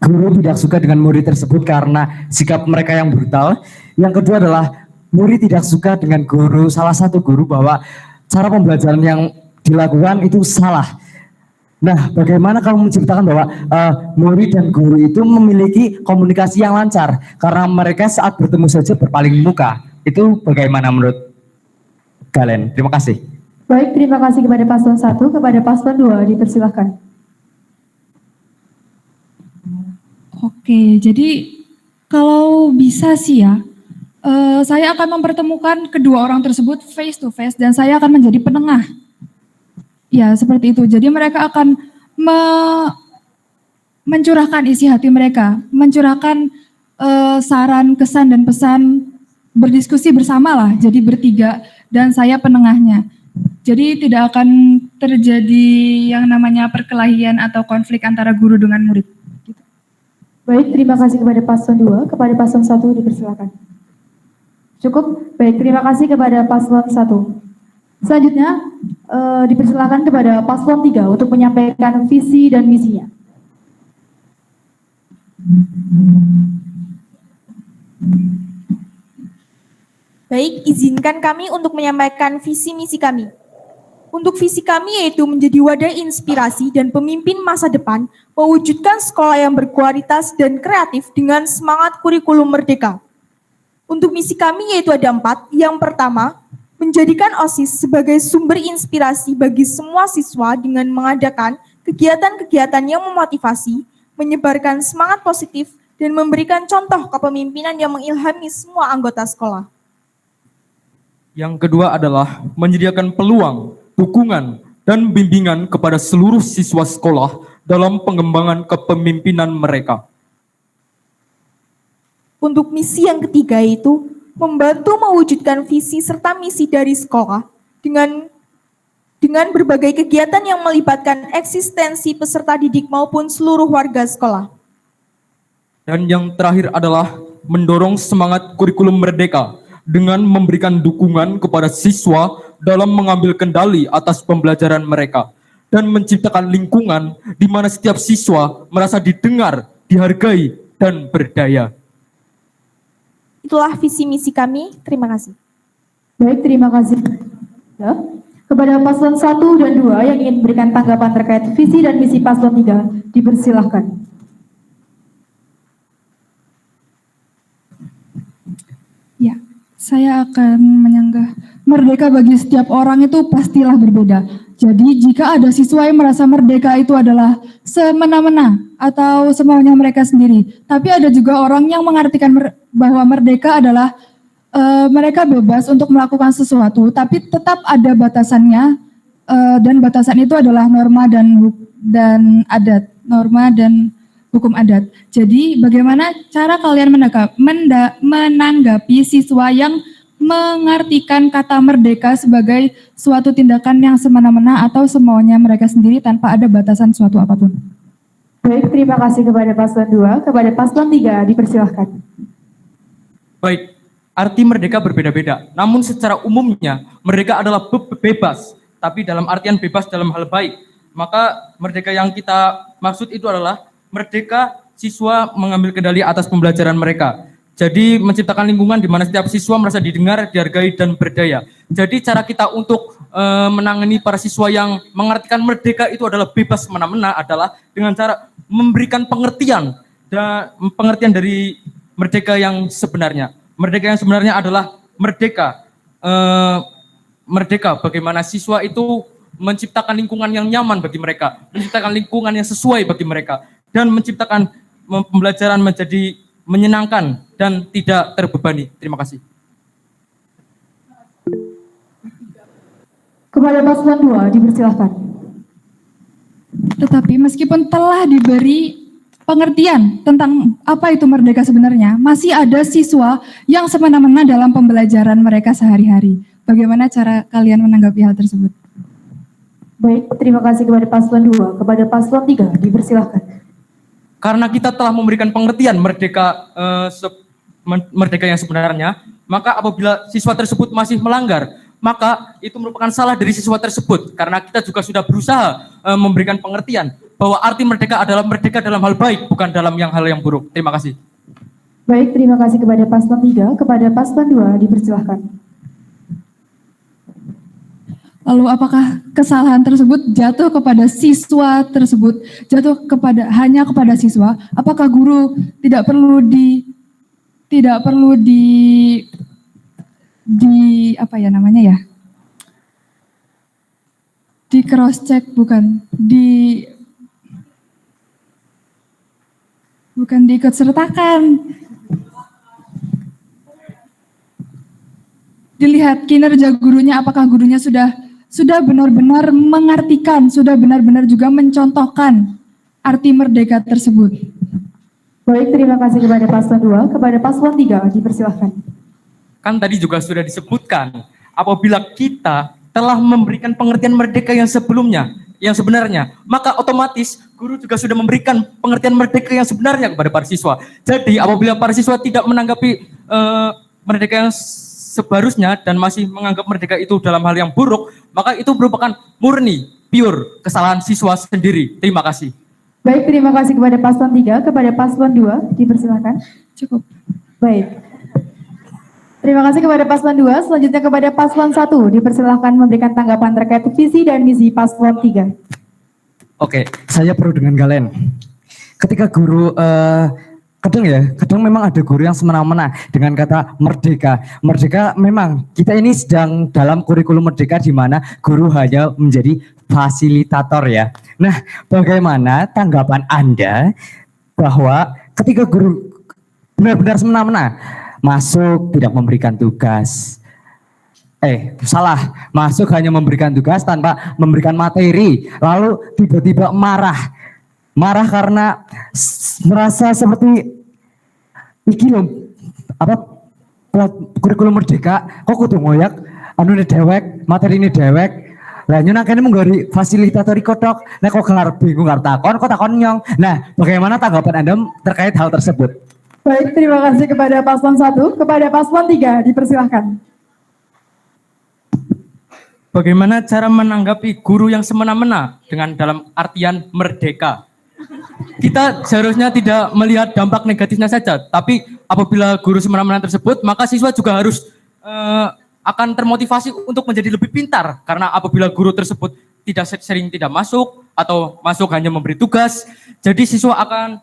F: guru tidak suka dengan murid tersebut karena sikap mereka yang brutal. Yang kedua adalah murid tidak suka dengan guru, salah satu guru bahwa cara pembelajaran yang dilakukan itu salah. Nah, bagaimana kamu menciptakan bahwa murid dan guru itu memiliki komunikasi yang lancar karena mereka saat bertemu saja berpaling muka. Itu bagaimana menurut kalian? Terima kasih.
E: Baik, terima kasih kepada paslon 1, kepada paslon 2 dipersilahkan.
I: Oke, jadi kalau bisa sih ya, saya akan mempertemukan kedua orang tersebut face to face dan saya akan menjadi penengah. Ya, seperti itu. Jadi mereka akan mencurahkan isi hati mereka, mencurahkan saran, kesan, dan pesan, berdiskusi bersama lah, jadi bertiga, dan saya penengahnya. Jadi tidak akan terjadi yang namanya perkelahian atau konflik antara guru dengan murid.
E: Baik, terima kasih kepada paslon 2, kepada paslon 1 dipersilakan. Cukup? Baik, terima kasih kepada paslon 1. Selanjutnya, dipersilakan kepada paslon 3 untuk menyampaikan visi dan misinya.
K: Baik, izinkan kami untuk menyampaikan visi misi kami. Untuk visi kami yaitu menjadi wadah inspirasi dan pemimpin masa depan, mewujudkan sekolah yang berkualitas dan kreatif dengan semangat kurikulum merdeka. Untuk misi kami yaitu ada 4. Yang pertama, menjadikan OSIS sebagai sumber inspirasi bagi semua siswa dengan mengadakan kegiatan-kegiatan yang memotivasi, menyebarkan semangat positif, dan memberikan contoh kepemimpinan yang mengilhami semua anggota sekolah.
J: Yang kedua adalah menyediakan peluang, dukungan, dan bimbingan kepada seluruh siswa sekolah dalam pengembangan kepemimpinan mereka.
K: Untuk misi yang ketiga yaitu membantu mewujudkan visi serta misi dari sekolah dengan berbagai kegiatan yang melibatkan eksistensi peserta didik maupun seluruh warga sekolah.
J: Dan yang terakhir adalah mendorong semangat kurikulum merdeka dengan memberikan dukungan kepada siswa dalam mengambil kendali atas pembelajaran mereka dan menciptakan lingkungan di mana setiap siswa merasa didengar, dihargai, dan berdaya.
K: Itulah visi misi kami. Terima kasih.
E: Baik, terima kasih. Ya. Kepada paslon 1 dan 2 yang ingin memberikan tanggapan terkait visi dan misi paslon 3, dipersilahkan.
I: Ya, saya akan menyanggah merdeka bagi setiap orang itu pastilah berbeda. Jadi jika ada siswa yang merasa merdeka itu adalah semena-mena atau semaunya mereka sendiri. Tapi ada juga orang yang mengartikan bahwa merdeka adalah mereka bebas untuk melakukan sesuatu, tapi tetap ada batasannya dan batasan itu adalah norma dan adat, norma dan hukum adat. Jadi bagaimana cara kalian menanggapi siswa yang mengartikan kata merdeka sebagai suatu tindakan yang semena-mena atau semaunya mereka sendiri tanpa ada batasan suatu apapun?
E: Baik, terima kasih kepada paslon 2, kepada paslon 3 dipersilahkan.
J: Baik, arti merdeka berbeda-beda, namun secara umumnya merdeka adalah bebas, tapi dalam artian bebas dalam hal baik. Maka merdeka yang kita maksud itu adalah merdeka siswa mengambil kendali atas pembelajaran mereka Jadi menciptakan lingkungan di mana setiap siswa merasa didengar, dihargai, dan berdaya. Jadi cara kita untuk menangani para siswa yang mengartikan merdeka itu adalah bebas semena-mena adalah dengan cara memberikan pengertian dan pengertian dari merdeka yang sebenarnya. Merdeka yang sebenarnya adalah merdeka. Merdeka bagaimana siswa itu menciptakan lingkungan yang nyaman bagi mereka, menciptakan lingkungan yang sesuai bagi mereka, dan menciptakan pembelajaran menjadi menyenangkan dan tidak terbebani. Terima kasih.
E: Kepada paslon 2 dipersilahkan.
I: Tetapi meskipun telah diberi pengertian tentang apa itu merdeka sebenarnya, masih ada siswa yang semena-mena dalam pembelajaran mereka sehari-hari. Bagaimana cara kalian menanggapi hal tersebut?
E: Baik, terima kasih kepada paslon 2. Kepada paslon 3 dipersilahkan.
J: Karena kita telah memberikan pengertian merdeka yang sebenarnya, maka apabila siswa tersebut masih melanggar, maka itu merupakan salah dari siswa tersebut. Karena kita juga sudah berusaha memberikan pengertian bahwa arti merdeka adalah merdeka dalam hal baik, bukan dalam hal yang buruk. Terima kasih.
E: Baik, terima kasih kepada paslon 3. Kepada paslon 2 dipersilahkan.
I: Lalu apakah kesalahan tersebut jatuh kepada siswa tersebut, hanya kepada siswa? Apakah guru tidak perlu di apa ya namanya ya? Di cross check bukan diikut sertakan. Dilihat kinerja gurunya, apakah gurunya sudah benar-benar mengartikan, sudah benar-benar juga mencontohkan arti merdeka tersebut.
E: Baik, terima kasih kepada paslon 2. Kepada paslon 3 dipersilahkan.
J: Kan tadi juga sudah disebutkan, apabila kita telah memberikan pengertian merdeka yang sebelumnya, yang sebenarnya, maka otomatis guru juga sudah memberikan pengertian merdeka yang sebenarnya kepada para siswa. Jadi apabila para siswa tidak menanggapi merdeka yang seharusnya dan masih menganggap merdeka itu dalam hal yang buruk, maka itu merupakan murni, pure kesalahan siswa sendiri. Terima kasih.
E: Baik, terima kasih kepada paslon 3. Kepada paslon 2 dipersilahkan.
I: Cukup.
E: Baik. Terima kasih kepada paslon 2. Selanjutnya kepada paslon 1 dipersilahkan memberikan tanggapan terkait visi dan misi paslon 3.
F: Oke, saya perlu dengan kalian. Ketika guru kadang memang ada guru yang semena-mena dengan kata merdeka. Merdeka memang kita ini sedang dalam kurikulum merdeka di mana guru hanya menjadi fasilitator ya. Nah, bagaimana tanggapan Anda bahwa ketika guru benar-benar semena-mena masuk tidak memberikan tugas, masuk hanya memberikan tugas tanpa memberikan materi, lalu tiba-tiba marah karena merasa seperti iki lho kurikulum merdeka kok kudu ngoyak anu dewek, materi ini dewek. Lah nyunakene menggori fasilitatori kotok, nek kok bingung karo takon, kok takon nyong. Nah, bagaimana tanggapan Anda terkait hal tersebut?
E: Baik, terima kasih kepada paslon 1. Kepada paslon 3 dipersilahkan.
J: Bagaimana cara menanggapi guru yang semena-mena dengan dalam artian merdeka? Kita seharusnya tidak melihat dampak negatifnya saja, tapi apabila guru semena-mena tersebut, maka siswa juga harus akan termotivasi untuk menjadi lebih pintar, karena apabila guru tersebut sering tidak masuk atau masuk hanya memberi tugas, jadi siswa akan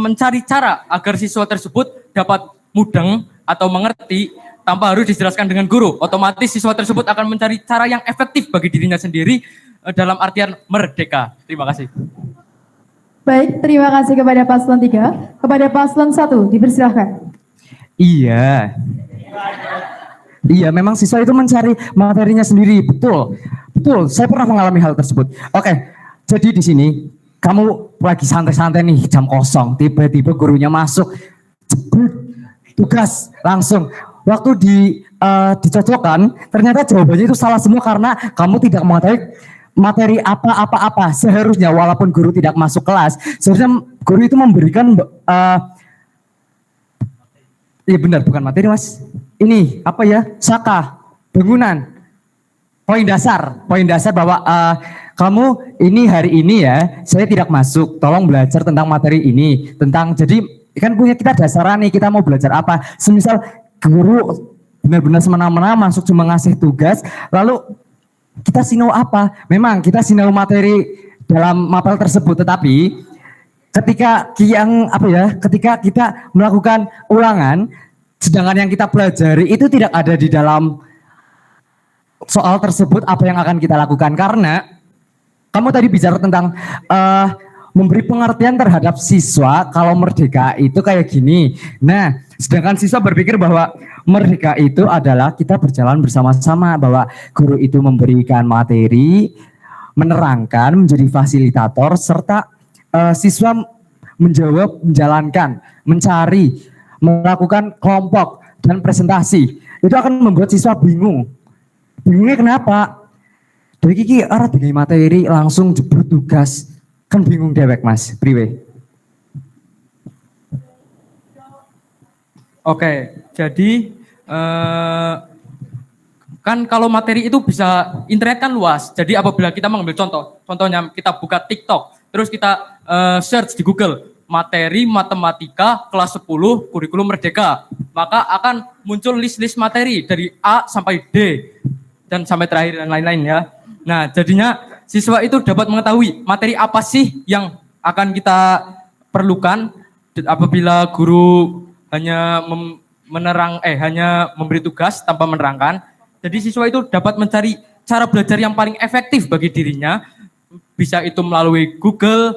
J: mencari cara agar siswa tersebut dapat mudeng atau mengerti tanpa harus dijelaskan dengan guru. Otomatis siswa tersebut akan mencari cara yang efektif bagi dirinya sendiri dalam artian merdeka. Terima kasih.
E: Baik, terima kasih kepada paslon 3. Kepada paslon 1 dipersilahkan.
F: Iya, memang siswa itu mencari materinya sendiri, betul. Saya pernah mengalami hal tersebut. Oke, jadi di sini kamu lagi santai-santai nih, jam kosong, tiba-tiba gurunya masuk, tugas langsung. Waktu dicocokkan, ternyata jawabannya itu salah semua karena kamu tidak mengetahui materi apa-apa. Seharusnya walaupun guru tidak masuk kelas, seharusnya guru itu memberikan benar, bukan materi mas. Ini saka, bangunan, poin dasar bahwa kamu ini hari ini ya, saya tidak masuk, tolong belajar tentang materi ini, jadi kan punya kita dasaran nih, kita mau belajar apa. Semisal guru benar-benar semena-mena masuk cuma ngasih tugas, lalu kita sinau apa? Memang kita sinau materi dalam mapel tersebut, tetapi ketika kita melakukan ulangan, sedangkan yang kita pelajari itu tidak ada di dalam soal tersebut, apa yang akan kita lakukan? Karena kamu tadi bicara tentang memberi pengertian terhadap siswa kalau merdeka itu kayak gini. Nah, sedangkan siswa berpikir bahwa merdeka itu adalah kita berjalan bersama-sama, bahwa guru itu memberikan materi, menerangkan, menjadi fasilitator, serta siswa menjawab, menjalankan, mencari, melakukan kelompok dan presentasi. Itu akan membuat siswa bingung. Bingungnya kenapa? Dari kiki arah dengan materi langsung jebur tugas. Kan bingung dewek Mas, priwe.
J: Oke, jadi kan kalau materi itu bisa, internet kan luas. Jadi apabila kita mengambil contohnya kita buka TikTok, terus kita search di Google, materi matematika kelas 10 kurikulum merdeka, maka akan muncul list-list materi dari A sampai D dan sampai terakhir dan lain-lain ya. Nah, jadinya siswa itu dapat mengetahui materi apa sih yang akan kita perlukan apabila guru hanya hanya memberi tugas tanpa menerangkan. Jadi siswa itu dapat mencari cara belajar yang paling efektif bagi dirinya. Bisa itu melalui Google,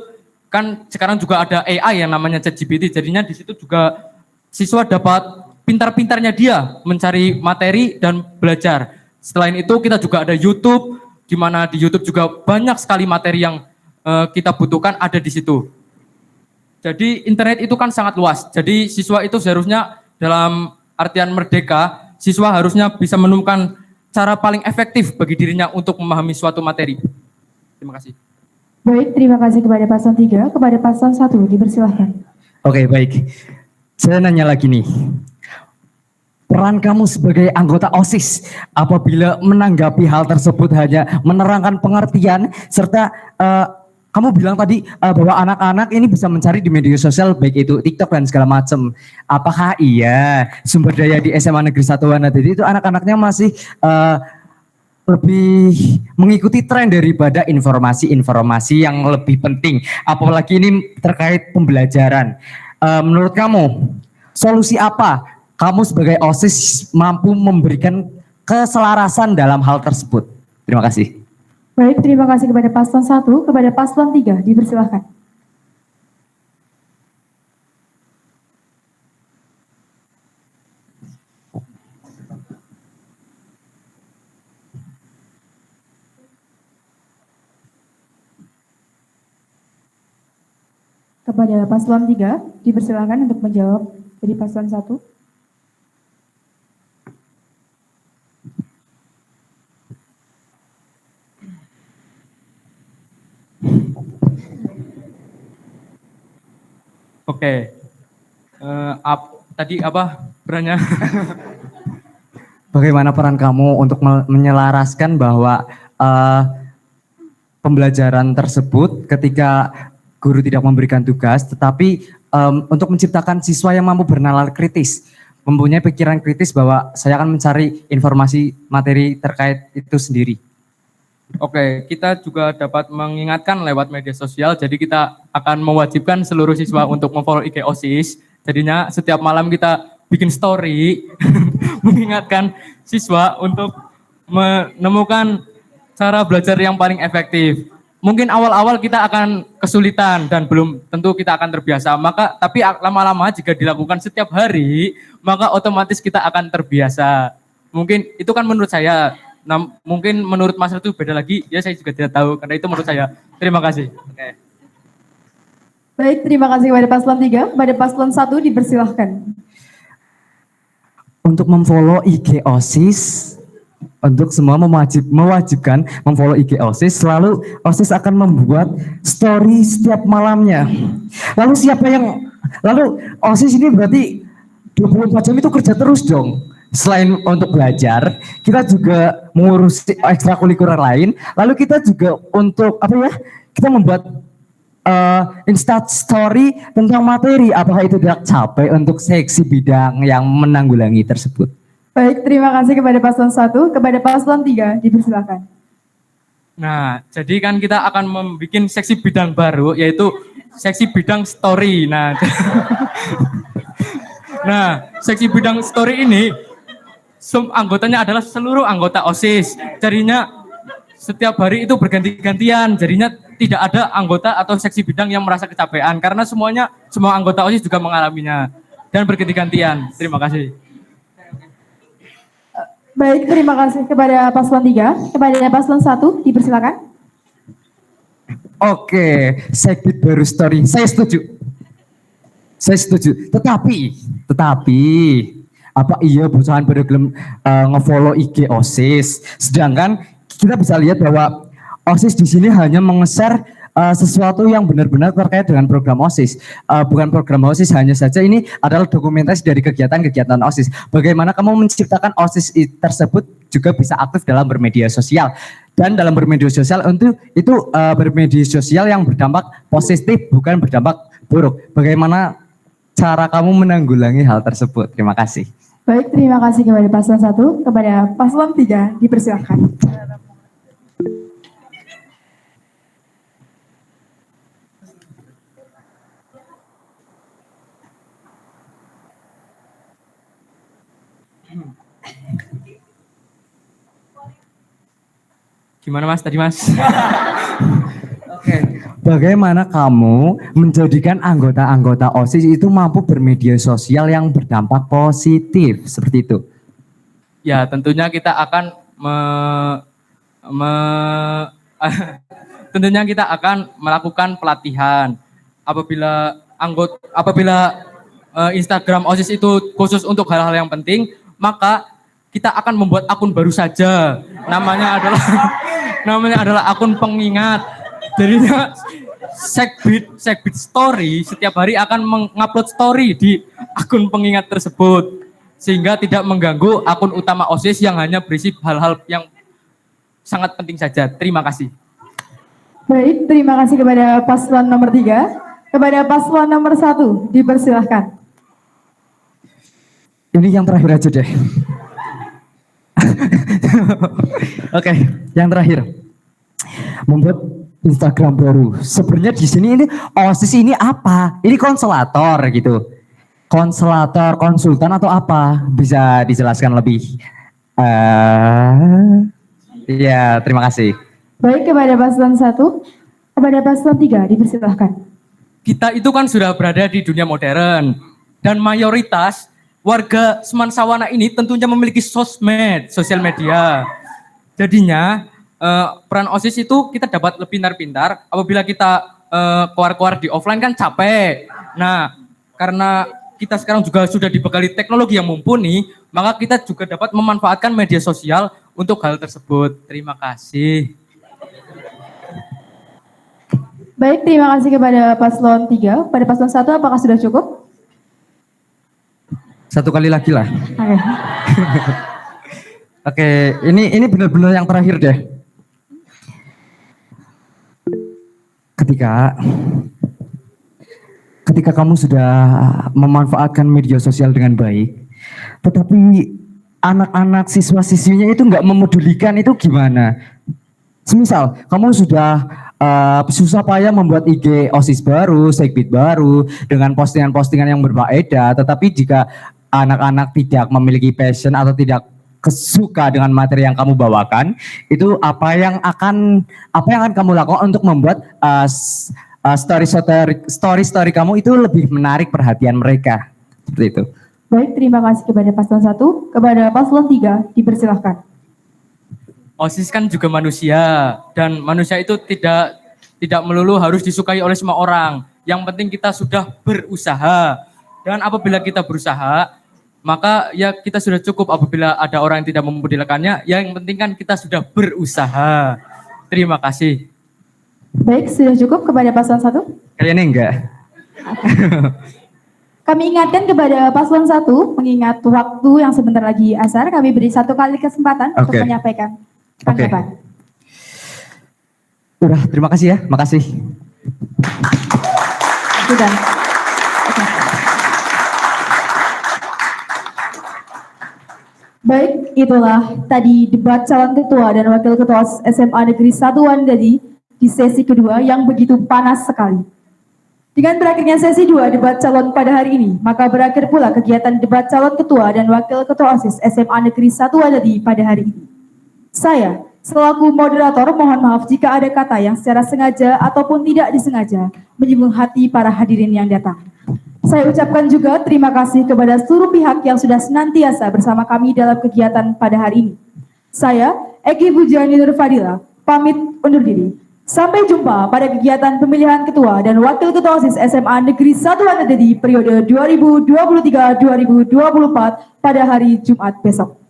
J: kan sekarang juga ada AI yang namanya ChatGPT. Jadinya di situ juga siswa dapat pintar-pintarnya dia mencari materi dan belajar. Selain itu kita juga ada YouTube, di mana di YouTube juga banyak sekali materi yang kita butuhkan ada di situ. Jadi internet itu kan sangat luas. Jadi siswa itu seharusnya dalam artian merdeka, siswa harusnya bisa menemukan cara paling efektif bagi dirinya untuk memahami suatu materi. Terima kasih.
E: Baik, terima kasih kepada paslon 3. Kepada paslon 1, dipersilahkan.
F: Oke, baik. Saya nanya lagi nih. Peran kamu sebagai anggota OSIS apabila menanggapi hal tersebut hanya menerangkan pengertian serta kamu bilang tadi bahwa anak-anak ini bisa mencari di media sosial baik itu TikTok dan segala macam. Apakah iya sumber daya di SMA Negeri 1 Wanadadi itu anak-anaknya masih lebih mengikuti tren daripada informasi-informasi yang lebih penting, apalagi ini terkait pembelajaran. Menurut kamu solusi apa kamu sebagai OSIS mampu memberikan keselarasan dalam hal tersebut? Terima kasih.
E: Baik, terima kasih kepada paslon 1. Kepada paslon 3, dipersilahkan. Kepada paslon 3, dipersilahkan untuk menjawab dari paslon 1.
J: Oke, tadi apa perannya?
F: Bagaimana peran kamu untuk menyelaraskan bahwa pembelajaran tersebut ketika guru tidak memberikan tugas, tetapi untuk menciptakan siswa yang mampu bernalar kritis, mempunyai pikiran kritis bahwa saya akan mencari informasi materi terkait itu sendiri.
J: Oke, kita juga dapat mengingatkan lewat media sosial, jadi kita akan mewajibkan seluruh siswa untuk memfollow IG OSIS. Jadinya setiap malam kita bikin story, mengingatkan siswa untuk menemukan cara belajar yang paling efektif. Mungkin awal-awal kita akan kesulitan dan belum tentu kita akan terbiasa, tapi lama-lama jika dilakukan setiap hari, maka otomatis kita akan terbiasa. Mungkin itu kan menurut saya. Nah, mungkin menurut Mas itu beda lagi, ya saya juga tidak tahu, karena itu menurut saya. Terima kasih. Oke.
E: Baik, terima kasih kepada paslon 3. Kepada paslon 1, dipersilahkan.
F: Untuk memfollow IG OSIS, untuk semua mewajibkan memfollow IG OSIS, selalu OSIS akan membuat story setiap malamnya. Lalu OSIS ini berarti 24 jam itu kerja terus dong. Selain untuk belajar, kita juga mengurus ekstrakurikuler lain. Lalu kita juga untuk kita membuat Instastory tentang materi. Apakah itu tidak capek untuk seksi bidang yang menanggulangi tersebut?
E: Baik, terima kasih kepada paslon 1. Kepada paslon 3, dipersilakan.
J: Nah, jadi kan kita akan membuat seksi bidang baru, yaitu seksi bidang story. Nah, seksi bidang story ini anggotanya adalah seluruh anggota OSIS. Jadinya setiap hari itu berganti-gantian. Jadinya tidak ada anggota atau seksi bidang yang merasa kecapean karena semua anggota OSIS juga mengalaminya dan berganti-gantian. Terima kasih.
E: Baik, terima kasih kepada paslon 3. Kepada paslon 1, dipersilakan.
F: Oke, segbit baru story. Saya setuju. Tetapi apa iya bocoran pada gelem nge-follow IG OSIS. Sedangkan kita bisa lihat bahwa OSIS di sini hanya meng-share sesuatu yang benar-benar terkait dengan program OSIS. Bukan program OSIS hanya saja, ini adalah dokumentasi dari kegiatan-kegiatan OSIS. Bagaimana kamu menciptakan OSIS tersebut juga bisa aktif dalam bermedia sosial. Dan dalam bermedia sosial itu bermedia sosial yang berdampak positif, bukan berdampak buruk. Bagaimana cara kamu menanggulangi hal tersebut? Terima kasih.
E: Baik, terima kasih kepada paslon 1. Kepada paslon 3, dipersilakan.
J: Gimana Mas tadi Mas?
F: Oke. Bagaimana kamu menjadikan anggota-anggota OSIS itu mampu bermedia sosial yang berdampak positif seperti itu?
J: Ya, tentunya kita akan tentunya kita akan melakukan pelatihan. Apabila Instagram OSIS itu khusus untuk hal-hal yang penting, maka kita akan membuat akun baru saja. Namanya adalah akun pengingat. Jadinya Segbit Story setiap hari akan mengupload story di akun pengingat tersebut sehingga tidak mengganggu akun utama OSIS yang hanya berisi hal-hal yang sangat penting saja. Terima kasih.
E: Baik, terima kasih kepada paslon nomor 3. Kepada paslon nomor 1, dipersilahkan.
F: Ini yang terakhir aja deh. Oke, yang terakhir. Membuat Instagram baru. Sebenarnya di sini ini OSIS ini apa? Ini konsulator gitu. Konsulator, konsultan atau apa? Bisa dijelaskan lebih? Ya, terima kasih.
E: Baik, kepada paslon 1. Kepada paslon 3, dipersilahkan.
J: Kita itu kan sudah berada di dunia modern dan mayoritas warga Semansawana ini tentunya memiliki sosial media. Jadinya peran OSIS itu kita dapat lebih pintar-pintar. Apabila kita keluar-keluar di offline kan capek. Nah, karena kita sekarang juga sudah dibekali teknologi yang mumpuni, maka kita juga dapat memanfaatkan media sosial untuk hal tersebut. Terima kasih.
E: Baik, terima kasih kepada paslon 3. Pada paslon 1, apakah sudah cukup?
F: Satu kali lagi lah.
E: Oke.
F: Oke, ini benar-benar yang terakhir deh. Ketika kamu sudah memanfaatkan media sosial dengan baik, tetapi anak-anak siswa-siswinya itu nggak memedulikan, itu gimana? Semisal kamu sudah susah payah membuat IG OSIS baru, Segbit baru, dengan postingan-postingan yang berfaedah, tetapi jika anak-anak tidak memiliki passion atau tidak kesuka dengan materi yang kamu bawakan, itu apa yang akan kamu lakukan untuk membuat story kamu itu lebih menarik perhatian mereka, seperti itu.
E: Baik, terima kasih kepada paslon 1. Kepada paslon 3, dipersilahkan.
J: OSIS kan juga manusia dan manusia itu tidak melulu harus disukai oleh semua orang. Yang penting kita sudah berusaha. Dan apabila kita berusaha, maka ya kita sudah cukup. Apabila ada orang yang tidak memedulikannya, yang penting kan kita sudah berusaha. Terima kasih.
E: Baik, sudah cukup kepada paslon 1?
F: Kayaknya enggak.
E: Kami ingatkan kepada paslon 1, mengingat waktu yang sebentar lagi asar, kami beri 1 kali kesempatan untuk menyampaikan tanggapan.
F: Udah, terima kasih ya. Makasih.
E: Sudah. Oke. Baik, itulah tadi debat calon ketua dan wakil ketua SMA Negeri 1 Wandadi di sesi kedua yang begitu panas sekali. Dengan berakhirnya sesi 2 debat calon pada hari ini, maka berakhir pula kegiatan debat calon ketua dan wakil ketua OSIS SMA Negeri 1 Wandadi pada hari ini. Saya, selaku moderator, mohon maaf jika ada kata yang secara sengaja ataupun tidak disengaja menyinggung hati para hadirin yang datang. Saya ucapkan juga terima kasih kepada seluruh pihak yang sudah senantiasa bersama kami dalam kegiatan pada hari ini. Saya, Egi Bujani Nur Fadila, pamit undur diri. Sampai jumpa pada kegiatan pemilihan ketua dan wakil ketua OSIS SMA Negeri 1 Wandadi periode 2023-2024 pada hari Jumat besok.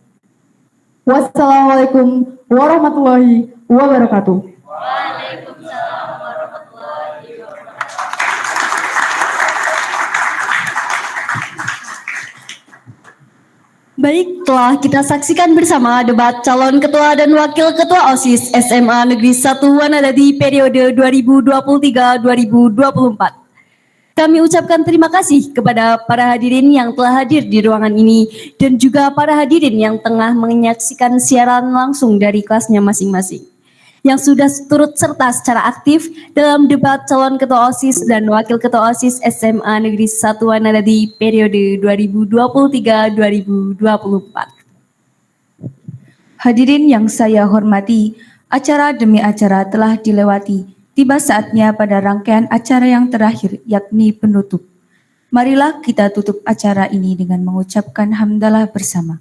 E: Wassalamualaikum warahmatullahi wabarakatuh.
A: Baik, telah kita saksikan bersama debat calon ketua dan wakil ketua OSIS SMA Negeri 1 Wandadi periode 2023-2024. Kami ucapkan terima kasih kepada para hadirin yang telah hadir di ruangan ini dan juga para hadirin yang tengah menyaksikan siaran langsung dari kelasnya masing-masing, yang sudah turut serta secara aktif dalam debat calon ketua OSIS dan wakil ketua OSIS SMA Negeri 1 Wandadi periode 2023-2024.
B: Hadirin yang saya hormati, acara demi acara telah dilewati. Tiba saatnya pada rangkaian acara yang terakhir, yakni penutup. Marilah kita tutup acara ini dengan mengucapkan hamdalah bersama.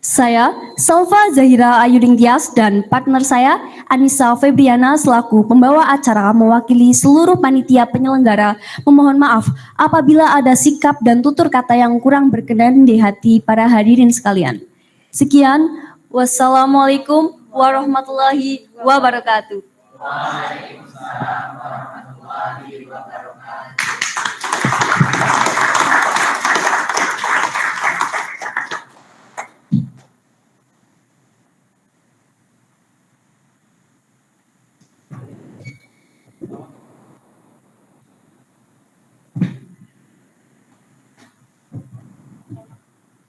A: Saya, Salva Zahira Ayuding Tias, dan partner saya, Anissa Febriana, selaku pembawa acara mewakili seluruh panitia penyelenggara, memohon maaf apabila ada sikap dan tutur kata yang kurang berkenan di hati para hadirin sekalian. Sekian, wassalamualaikum warahmatullahi wabarakatuh.
C: Waalaikumsalam warahmatullahi wabarakatuh.